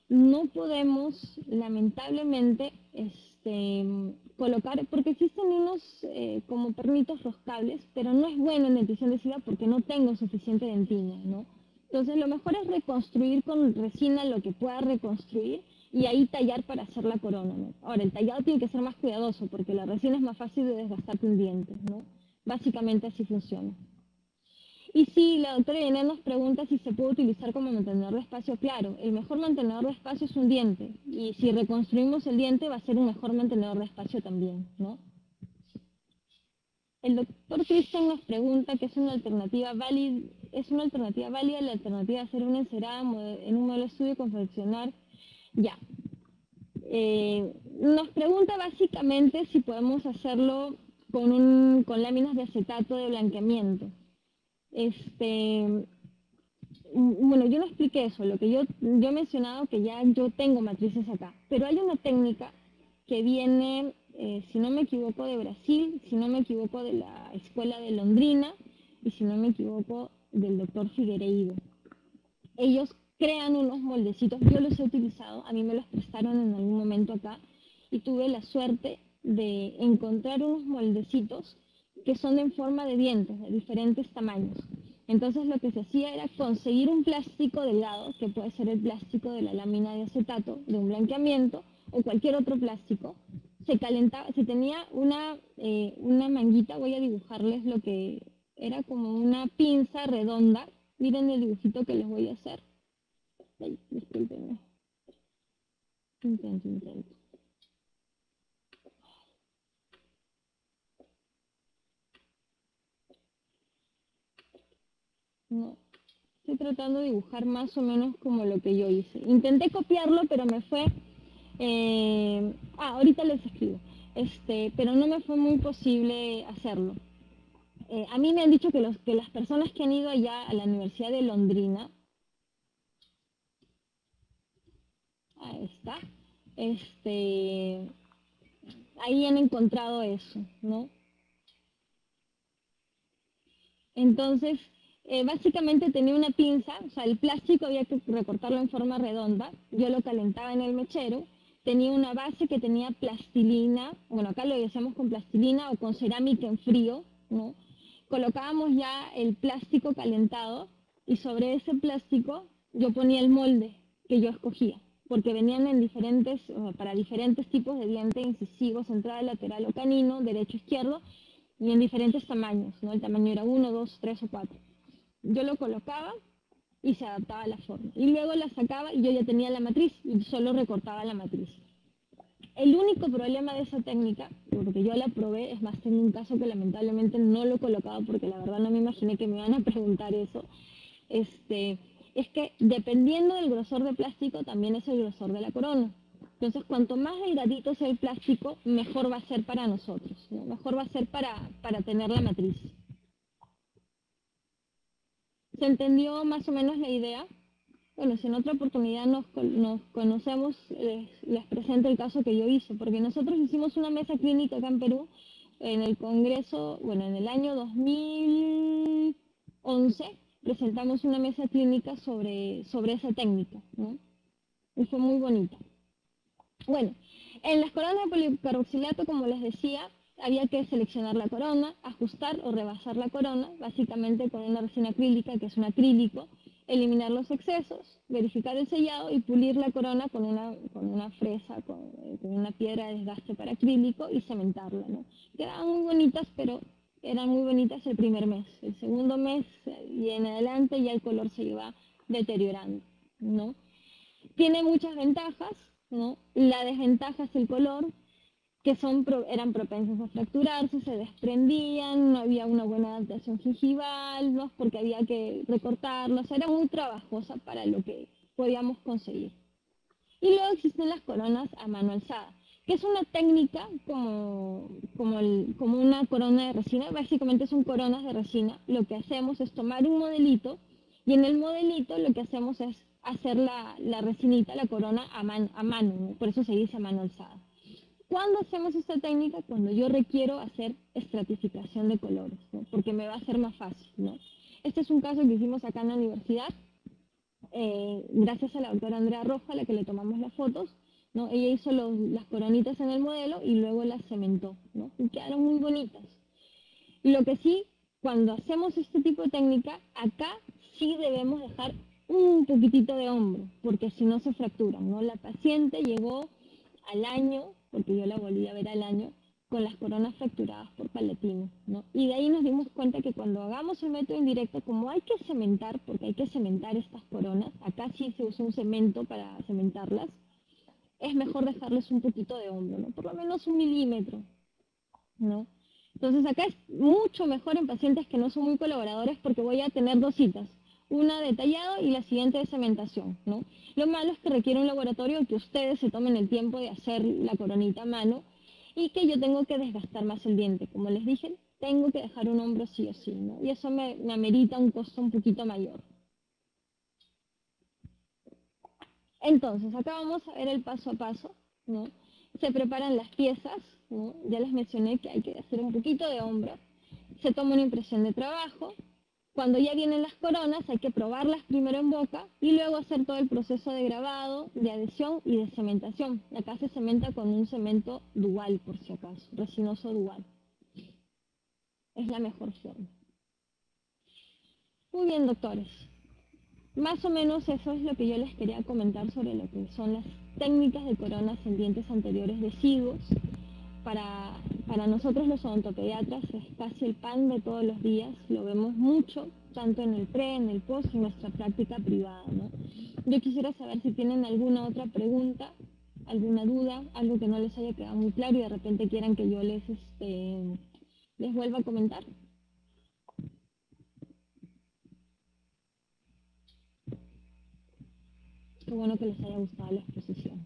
no podemos, lamentablemente, colocar, porque existen unos como pernitos roscables, pero no es bueno en dentición decidua porque no tengo suficiente dentina, ¿no? Entonces lo mejor es reconstruir con resina lo que pueda reconstruir y ahí tallar para hacer la corona, ¿no? Ahora, el tallado tiene que ser más cuidadoso porque la resina es más fácil de desgastar que un diente, ¿no? Básicamente así funciona. Y sí, la doctora Irene nos pregunta si se puede utilizar como mantenedor de espacio. Claro, el mejor mantenedor de espacio es un diente. Y si reconstruimos el diente va a ser un mejor mantenedor de espacio también, ¿no? El doctor Christian nos pregunta que es una alternativa válida la alternativa de hacer una encerada en un modelo de estudio confeccionar. Ya. Nos pregunta básicamente si podemos hacerlo con láminas de acetato de blanqueamiento. Bueno, yo no expliqué eso, lo que yo he mencionado que ya yo tengo matrices acá, pero hay una técnica que viene, si no me equivoco, de Brasil, si no me equivoco, de la escuela de Londrina y si no me equivoco, del doctor Figueiredo. Ellos crean unos moldecitos, yo los he utilizado, a mí me los prestaron en algún momento acá y tuve la suerte de encontrar unos moldecitos que son en forma de dientes, de diferentes tamaños. Entonces lo que se hacía era conseguir un plástico delgado, que puede ser el plástico de la lámina de acetato, de un blanqueamiento, o cualquier otro plástico. Se calentaba, se tenía una manguita, voy a dibujarles lo que era como una pinza redonda. Miren el dibujito que les voy a hacer. Ay, discúlpenme. Intento. No, estoy tratando de dibujar más o menos como lo que yo hice. Intenté copiarlo, pero me fue... ahorita les escribo. Pero no me fue muy posible hacerlo. A mí me han dicho que las personas que han ido allá a la Universidad de Londrina, ahí está, ahí han encontrado eso, ¿no? Entonces, básicamente tenía una pinza, o sea, el plástico había que recortarlo en forma redonda, yo lo calentaba en el mechero tenía una base que tenía plastilina, bueno, acá lo hacemos con plastilina o con cerámica en frío, ¿no? Colocábamos ya el plástico calentado y sobre ese plástico yo ponía el molde que yo escogía, porque venían en diferentes, para diferentes tipos de diente incisivos, central, lateral o canino, derecho, izquierdo, y en diferentes tamaños, ¿no? El tamaño era 1, 2, 3 o 4. Yo lo colocaba y se adaptaba a la forma. Y luego la sacaba y yo ya tenía la matriz y solo recortaba la matriz. El único problema de esa técnica, porque yo la probé, es más, tengo un caso que lamentablemente no lo he colocado porque la verdad no me imaginé que me iban a preguntar eso, es que dependiendo del grosor de plástico también es el grosor de la corona. Entonces, cuanto más delgadito sea el plástico, mejor va a ser para nosotros, ¿no? Mejor va a ser para tener la matriz. ¿Se entendió más o menos la idea? Bueno, si en otra oportunidad nos conocemos, les presento el caso que yo hice, porque nosotros hicimos una mesa clínica acá en Perú, en el Congreso, bueno, en el año 2011, presentamos una mesa clínica sobre esa técnica, ¿no? Y fue muy bonita. Bueno, en las coronas de policarboxilato, como les decía, había que seleccionar la corona, ajustar o rebasar la corona, básicamente con una resina acrílica, que es un acrílico, eliminar los excesos, verificar el sellado y pulir la corona con una fresa, con una piedra de desgaste para acrílico y cementarla, ¿no? Quedaban muy bonitas, pero eran muy bonitas el primer mes. El segundo mes y en adelante ya el color se iba deteriorando, ¿no? Tiene muchas ventajas, ¿no? La desventaja es el color, que eran propensas a fracturarse, se desprendían, no había una buena adaptación gingival, ¿no? Porque había que recortarlos, era muy trabajosa para lo que podíamos conseguir. Y luego existen las coronas a mano alzada, que es una técnica como una corona de resina. Básicamente son coronas de resina. Lo que hacemos es tomar un modelito y en el modelito lo que hacemos es hacer la resinita, la corona a mano, ¿no? Por eso se dice a mano alzada. ¿Cuándo hacemos esta técnica? Cuando yo requiero hacer estratificación de colores, ¿no? Porque me va a ser más fácil, ¿no? Este es un caso que hicimos acá en la universidad, gracias a la doctora Andrea Roja, a la que le tomamos las fotos, ¿no? Ella hizo las coronitas en el modelo y luego las cementó, ¿no? Y quedaron muy bonitas. Lo que sí, cuando hacemos este tipo de técnica, acá sí debemos dejar un poquitito de hombro, porque si no se fracturan, ¿no? La paciente llegó al año, porque yo la volví a ver al año, con las coronas fracturadas por palatino, ¿no? Y de ahí nos dimos cuenta que cuando hagamos el método indirecto, como hay que cementar, porque hay que cementar estas coronas, acá sí se usa un cemento para cementarlas, es mejor dejarles un poquito de hombro, ¿no? Por lo menos 1 milímetro, ¿no? Entonces acá es mucho mejor en pacientes que no son muy colaboradores porque voy a tener dos citas, una de tallado y la siguiente de cementación, ¿no? Lo malo es que requiere un laboratorio que ustedes se tomen el tiempo de hacer la coronita a mano y que yo tengo que desgastar más el diente. Como les dije, tengo que dejar un hombro sí o sí, ¿no? Y eso me amerita un costo un poquito mayor. Entonces, acá vamos a ver el paso a paso, ¿no? Se preparan las piezas, ¿no? Ya les mencioné que hay que hacer un poquito de hombro. Se toma una impresión de trabajo. Cuando ya vienen las coronas, hay que probarlas primero en boca y luego hacer todo el proceso de grabado, de adhesión y de cementación. Acá se cementa con un cemento dual, por si acaso, resinoso dual. Es la mejor forma. Muy bien, doctores. Más o menos eso es lo que yo les quería comentar sobre lo que son las técnicas de coronas en dientes anteriores deciduos. Para nosotros los odontopediatras es casi el pan de todos los días, lo vemos mucho, tanto en el pre, en el post y en nuestra práctica privada, ¿no? Yo quisiera saber si tienen alguna otra pregunta, alguna duda, algo que no les haya quedado muy claro y de repente quieran que yo les vuelva a comentar. Qué bueno que les haya gustado la exposición.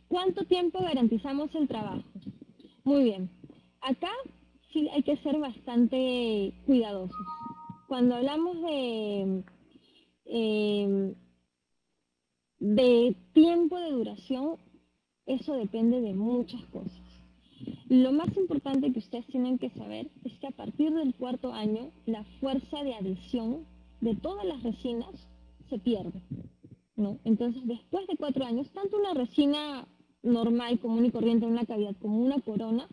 ¿Cuánto tiempo garantizamos el trabajo? Muy bien. Acá sí hay que ser bastante cuidadosos. Cuando hablamos de tiempo de duración, eso depende de muchas cosas. Lo más importante que ustedes tienen que saber es que a partir del 4.º año, la fuerza de adhesión de todas las resinas se pierde, ¿no? Entonces, después de 4 años, tanto una resina normal, común y corriente en una cavidad como una corona,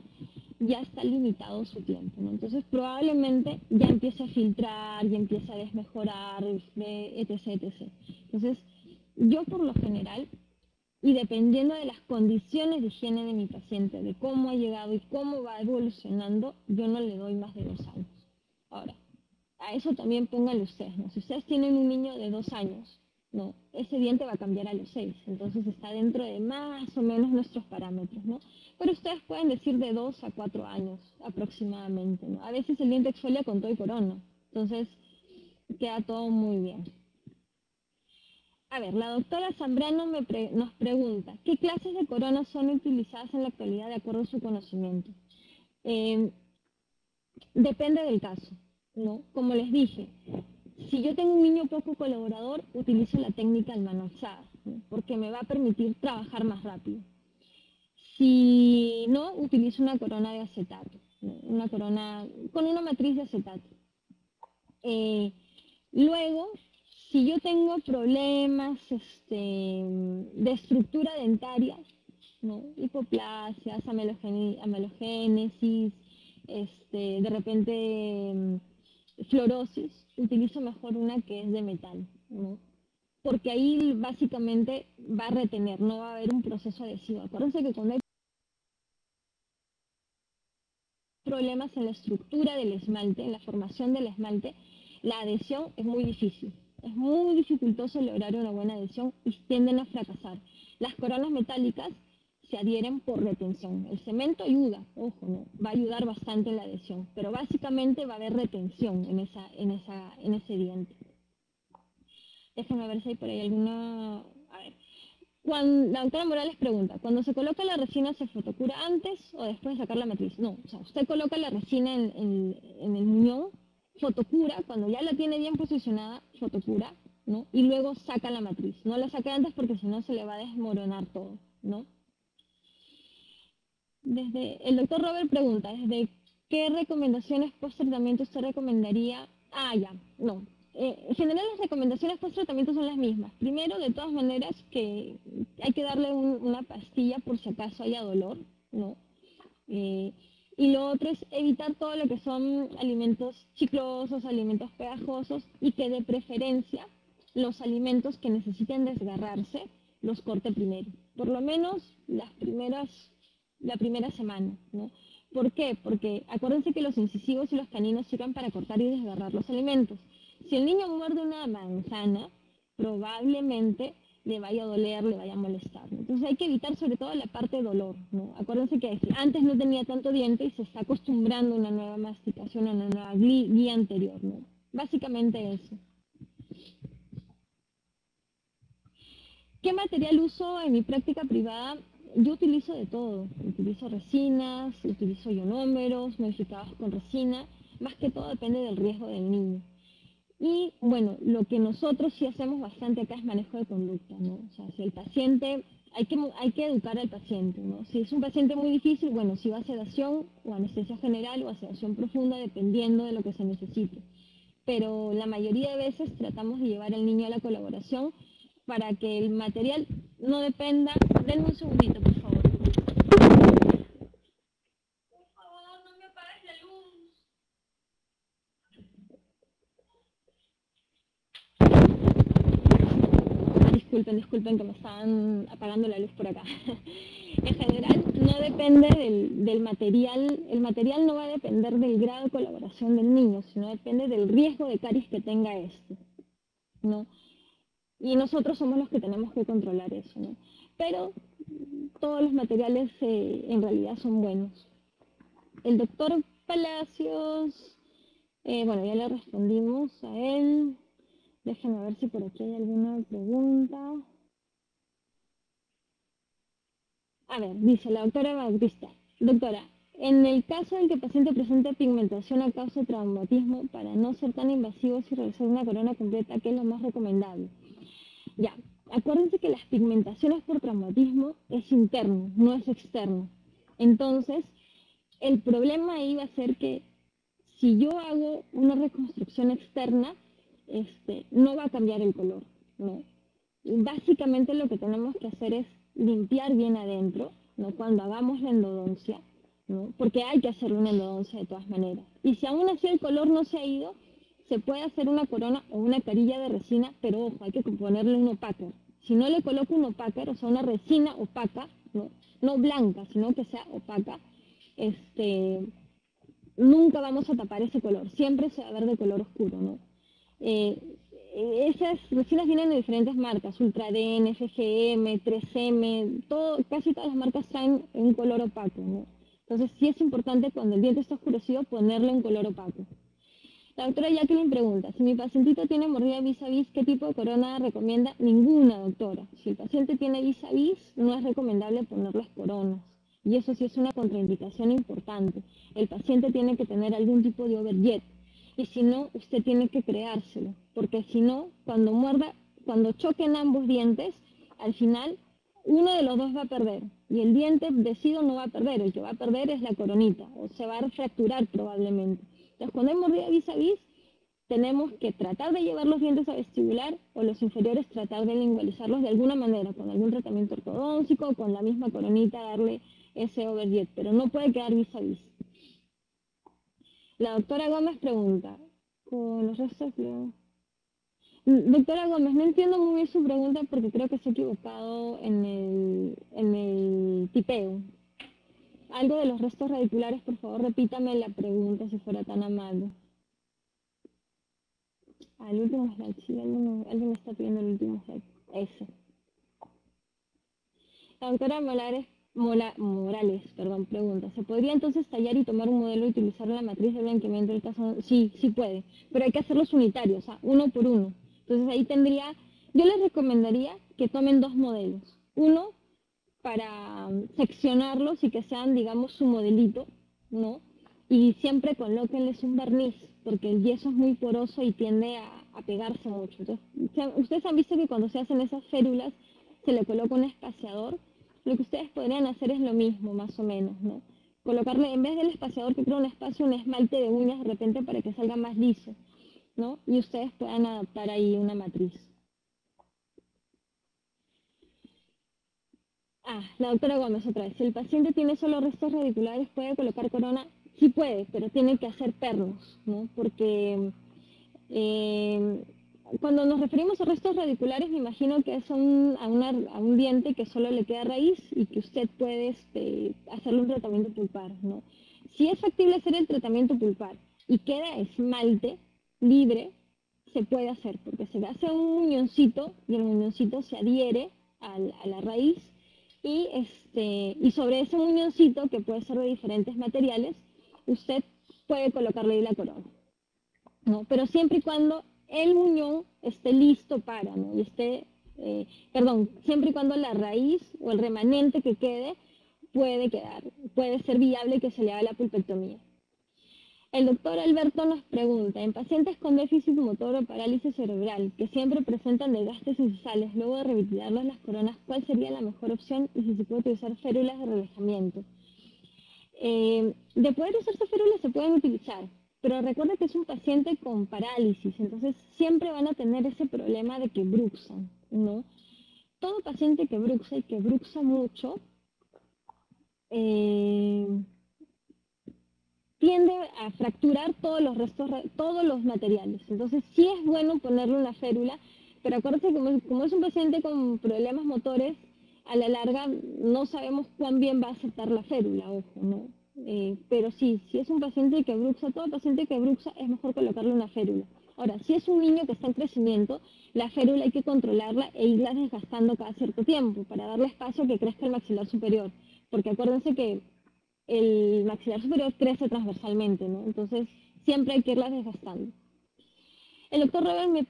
ya está limitado su tiempo, ¿no? Entonces, probablemente ya empiece a filtrar, ya empiece a desmejorar, etc, etc. Entonces, yo por lo general, y dependiendo de las condiciones de higiene de mi paciente, de cómo ha llegado y cómo va evolucionando, yo no le doy más de 2 años. Ahora, a eso también póngale ustedes, ¿no? Si ustedes tienen un niño de 2 años, ¿no? Ese diente va a cambiar a los 6, entonces está dentro de más o menos nuestros parámetros, ¿no? Pero ustedes pueden decir de 2 a 4 años aproximadamente, ¿no? A veces el diente exfolia con todo y corona, entonces queda todo muy bien. A ver, la doctora Zambrano nos pregunta, ¿qué clases de coronas son utilizadas en la actualidad de acuerdo a su conocimiento? Eh, Depende del caso, ¿no? Como les dije, si yo tengo un niño poco colaborador, utilizo la técnica almanozada, ¿no? Porque me va a permitir trabajar más rápido. Si no, utilizo una corona de acetato, ¿no? Una corona con una matriz de acetato. Eh, Luego, si yo tengo problemas de estructura dentaria, ¿no? Hipoplasias, amelogénesis, de repente fluorosis, utilizo mejor una que es de metal, ¿no? Porque ahí básicamente va a retener, no va a haber un proceso adhesivo. Acuérdense que cuando hay problemas en la estructura del esmalte, en la formación del esmalte, la adhesión es muy difícil. Es muy dificultoso lograr una buena adhesión y tienden a fracasar. Las coronas metálicas se adhieren por retención. El cemento ayuda, ojo, ¿no? Va a ayudar bastante en la adhesión, pero básicamente va a haber retención en ese diente. Déjenme ver si hay por ahí alguna... A ver. La doctora Morales pregunta, ¿cuando se coloca la resina se fotocura antes o después de sacar la matriz? No, o sea, usted coloca la resina en el muñón, fotocura, cuando ya la tiene bien posicionada, fotocura, ¿no? Y luego saca la matriz. No la saca antes porque si no se le va a desmoronar todo, ¿no? El doctor Robert pregunta, ¿desde qué recomendaciones post tratamiento usted recomendaría? Ah, ya, no. En general las recomendaciones post tratamiento son las mismas. Primero, de todas maneras, que hay que darle una pastilla por si acaso haya dolor, ¿no? Eh, y lo otro es evitar todo lo que son alimentos chiclosos, alimentos pegajosos y que de preferencia los alimentos que necesiten desgarrarse los corte primero. Por lo menos la primera semana, ¿no? ¿Por qué? Porque acuérdense que los incisivos y los caninos sirven para cortar y desgarrar los alimentos. Si el niño muerde una manzana, probablemente le vaya a doler, le vaya a molestar, ¿no? Entonces hay que evitar sobre todo la parte de dolor, ¿no? Acuérdense que antes no tenía tanto diente y se está acostumbrando a una nueva masticación, a una nueva guía anterior, ¿no? Básicamente eso. ¿Qué material uso en mi práctica privada? Yo utilizo de todo. Utilizo resinas, utilizo ionómeros, modificados con resina. Más que todo depende del riesgo del niño. Y bueno, lo que nosotros sí hacemos bastante acá es manejo de conducta, ¿no? O sea, si el paciente, hay que educar al paciente, ¿no? Si es un paciente muy difícil, bueno, si va a sedación o anestesia general o a sedación profunda, dependiendo de lo que se necesite. Pero la mayoría de veces tratamos de llevar al niño a la colaboración para que el material no dependa. Denme un segundito, por favor. Por favor, no me apagues la luz. Disculpen que me estaban apagando la luz por acá. En general, no depende del material, el material no va a depender del grado de colaboración del niño, sino depende del riesgo de caries que tenga este, ¿no? Y nosotros somos los que tenemos que controlar eso, ¿no? Pero todos los materiales en realidad son buenos. El doctor Palacios, bueno, ya le respondimos a él. Déjenme ver si por aquí hay alguna pregunta. A ver, dice la doctora Bautista. Doctora, en el caso en que el paciente presente pigmentación a causa de traumatismo, para no ser tan invasivos y realizar una corona completa, ¿qué es lo más recomendable? Ya, acuérdense que las pigmentaciones por traumatismo es interno, no es externo. Entonces, el problema ahí va a ser que si yo hago una reconstrucción externa, no va a cambiar el color, ¿no? básicamente lo que tenemos que hacer es limpiar bien adentro, ¿no? Cuando hagamos la endodoncia, ¿no? Porque hay que hacer una endodoncia de todas maneras. Y si aún así el color no se ha ido, se puede hacer una corona o una carilla de resina, pero ojo, hay que ponerle un opaque. Si no le coloco un opaque, o sea, una resina opaca, ¿no? No blanca, sino que sea opaca, nunca vamos a tapar ese color, siempre se va a ver de color oscuro, ¿no? Eh, Esas resinas vienen de diferentes marcas, Ultraden, FGM, 3M, casi todas las marcas traen un color opaco, ¿no? Entonces sí es importante cuando el diente está oscurecido ponerle un color opaco. La doctora Jacqueline pregunta, si mi pacientito tiene mordida vis a vis, ¿qué tipo de corona recomienda? Ninguna, doctora. Si el paciente tiene vis a vis, no es recomendable ponerles coronas. Y eso sí es una contraindicación importante. El paciente tiene que tener algún tipo de overjet. Y si no, usted tiene que creárselo. Porque si no, cuando muerda, cuando choquen ambos dientes, al final uno de los dos va a perder. Y el diente decido no va a perder. El que va a perder es la coronita. O se va a fracturar probablemente. Entonces, cuando hay mordida vis a vis, tenemos que tratar de llevar los dientes a vestibular o los inferiores tratar de lingualizarlos de alguna manera, con algún tratamiento ortodóntico, con la misma coronita darle ese overjet, pero no puede quedar vis a vis. La doctora Gómez pregunta, con los restos de... Doctora Gómez, no entiendo muy bien su pregunta porque creo que se ha equivocado en el tipeo. Algo de los restos radiculares, por favor, repítame la pregunta si fuera tan amable. Al último slide, sí, alguien me está pidiendo el último slide. Ese. La doctora Morales, pregunta, ¿se podría entonces tallar y tomar un modelo y utilizar la matriz de blanqueamiento del caso? Sí, sí puede, pero hay que hacerlos unitarios, o sea, uno por uno. Entonces ahí yo les recomendaría que tomen dos modelos. Uno para seccionarlos y que sean, digamos, su modelito, ¿no? Y siempre colóquenles un barniz, porque el yeso es muy poroso y tiende a pegarse mucho. Entonces, ustedes han visto que cuando se hacen esas férulas se le coloca un espaciador. Lo que ustedes podrían hacer es lo mismo, más o menos, ¿no? Colocarle, en vez del espaciador que crea un espacio, un esmalte de uñas de repente para que salga más liso, ¿no? Y ustedes puedan adaptar ahí una matriz. La doctora Gómez otra vez. Si el paciente tiene solo restos radiculares, ¿puede colocar corona? Sí puede, pero tiene que hacer pernos, ¿no? Porque eh, cuando nos referimos a restos radiculares, me imagino que es a un diente que solo le queda raíz y que usted puede hacerle un tratamiento pulpar, ¿no? Si es factible hacer el tratamiento pulpar y queda esmalte libre, se puede hacer, porque se le hace un muñoncito y el muñoncito se adhiere a la raíz y sobre ese muñoncito, que puede ser de diferentes materiales, usted puede colocarle ahí la corona, ¿no? Pero siempre y cuando el muñón esté listo para, ¿no? Siempre y cuando la raíz o el remanente que quede puede ser viable que se le haga la pulpectomía. El doctor Alberto nos pregunta, en pacientes con déficit motor o parálisis cerebral que siempre presentan desgastes incisales luego de revitalizarlos las coronas, ¿cuál sería la mejor opción y si se puede utilizar férulas de relajamiento? De poder usarse férulas se pueden utilizar, pero recuerda que es un paciente con parálisis, entonces siempre van a tener ese problema de que bruxan, ¿no? Todo paciente que bruxa y que bruxa mucho, eh, tiende a fracturar todos los restos, todos los materiales. Entonces sí es bueno ponerle una férula, pero acuérdense que como es un paciente con problemas motores, a la larga no sabemos cuán bien va a aceptar la férula, ojo, ¿no? Pero sí, si es un paciente que bruxa, todo paciente que bruxa es mejor colocarle una férula. Ahora, si es un niño que está en crecimiento, la férula hay que controlarla e irla desgastando cada cierto tiempo para darle espacio a que crezca el maxilar superior. Porque acuérdense que el maxilar superior crece transversalmente, ¿no? Entonces, siempre hay que irlas desgastando. El doctor Robert me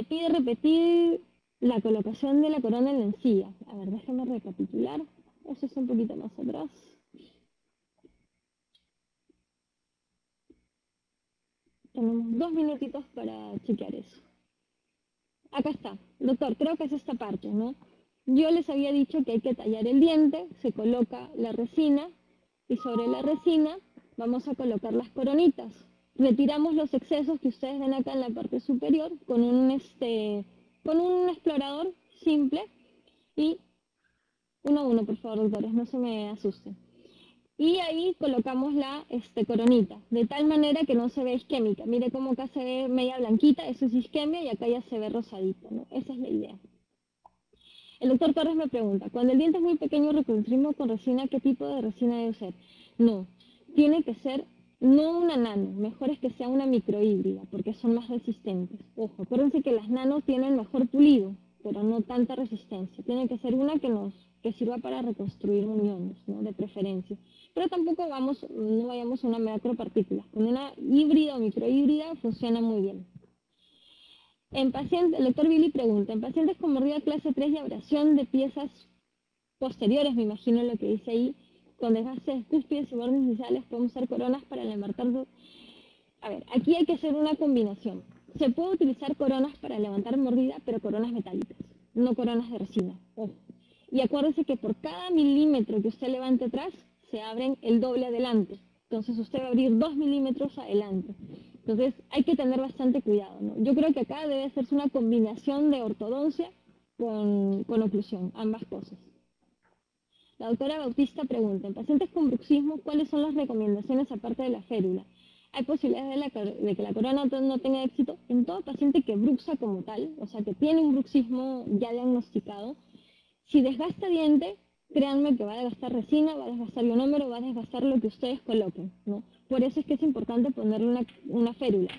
pide repetir la colocación de la corona en la encía. A ver, déjame recapitular. Eso es un poquito más atrás. Tenemos 2 minutitos para chequear eso. Acá está. Doctor, creo que es esta parte, ¿no? Yo les había dicho que hay que tallar el diente, se coloca la resina y sobre la resina vamos a colocar las coronitas. Retiramos los excesos que ustedes ven acá en la parte superior con un explorador, simple y 1 a 1, por favor, doctores, no se me asusten. Y ahí colocamos la coronita, de tal manera que no se ve isquémica. Mire cómo acá se ve media blanquita, eso es isquemia, y acá ya se ve rosadito, ¿no? Esa es la idea. El doctor Torres me pregunta, cuando el diente es muy pequeño, reconstruimos con resina, ¿qué tipo de resina debe ser? No, tiene que ser no una nano, mejor es que sea una microhíbrida, porque son más resistentes. Ojo, acuérdense que las nanos tienen mejor pulido, pero no tanta resistencia. Tiene que ser una que sirva para reconstruir uniones, ¿no? De preferencia. Pero tampoco no vayamos a una macropartícula. Con una híbrida o microhíbrida funciona muy bien. El doctor Billy pregunta, en pacientes con mordida clase 3 y abrasión de piezas posteriores, me imagino lo que dice ahí, con desgaste de cúspides y bordes iniciales, podemos usar coronas para levantar. A ver, aquí hay que hacer una combinación. Se puede utilizar coronas para levantar mordida, pero coronas metálicas, no coronas de resina. Ojo. Y acuérdese que por cada milímetro que usted levante atrás, se abren el doble adelante. Entonces usted va a abrir 2 milímetros adelante. Entonces hay que tener bastante cuidado, ¿no? Yo creo que acá debe hacerse una combinación de ortodoncia con oclusión, ambas cosas. La doctora Bautista pregunta, en pacientes con bruxismo, ¿cuáles son las recomendaciones aparte de la férula? ¿Hay posibilidades de que la corona no tenga éxito? En todo paciente que bruxa como tal, o sea, que tiene un bruxismo ya diagnosticado, si desgasta diente, créanme que va a desgastar resina, va a desgastar ionómero, va a desgastar lo que ustedes coloquen, ¿no? Por eso es que es importante ponerle una férula.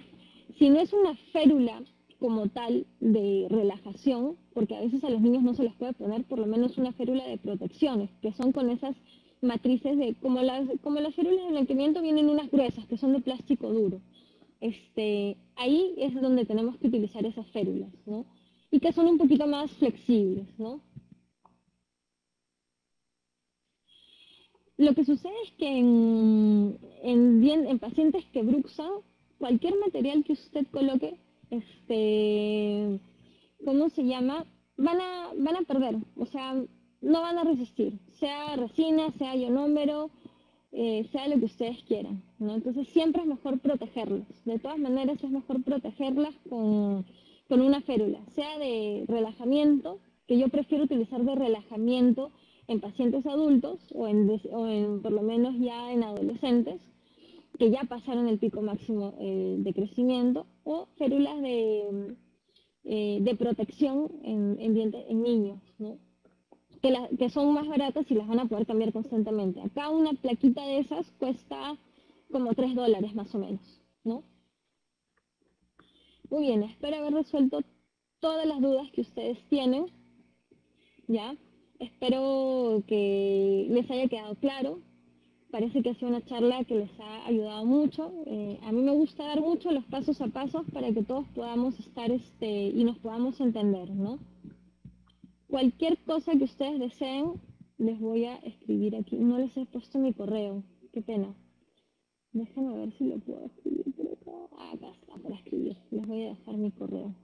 Si no es una férula como tal de relajación, porque a veces a los niños no se les puede poner por lo menos una férula de protecciones, que son con esas matrices como las férulas de blanqueamiento vienen unas gruesas, que son de plástico duro. Ahí es donde tenemos que utilizar esas férulas, ¿no? Y que son un poquito más flexibles, ¿no? Lo que sucede es que en pacientes que bruxan, cualquier material que usted coloque, ¿cómo se llama? Van a perder, o sea, no van a resistir, sea resina, sea ionómero, sea lo que ustedes quieran, ¿no? Entonces siempre es mejor protegerlos. De todas maneras es mejor protegerlas con una férula, sea de relajamiento, que yo prefiero utilizar de relajamiento en pacientes adultos o en por lo menos ya en adolescentes que ya pasaron el pico máximo de crecimiento, o férulas de protección en niños, ¿no? Que son más baratas y las van a poder cambiar constantemente. Acá una plaquita de esas cuesta como $3 más o menos, ¿no? Muy bien, espero haber resuelto todas las dudas que ustedes tienen, ¿ya? Espero que les haya quedado claro. Parece que ha sido una charla que les ha ayudado mucho. A mí me gusta dar mucho los pasos a pasos para que todos podamos estar y nos podamos entender, ¿no? Cualquier cosa que ustedes deseen, les voy a escribir aquí. No les he puesto mi correo. Qué pena. Déjenme ver si lo puedo escribir por acá. Acá está, para escribir. Les voy a dejar mi correo.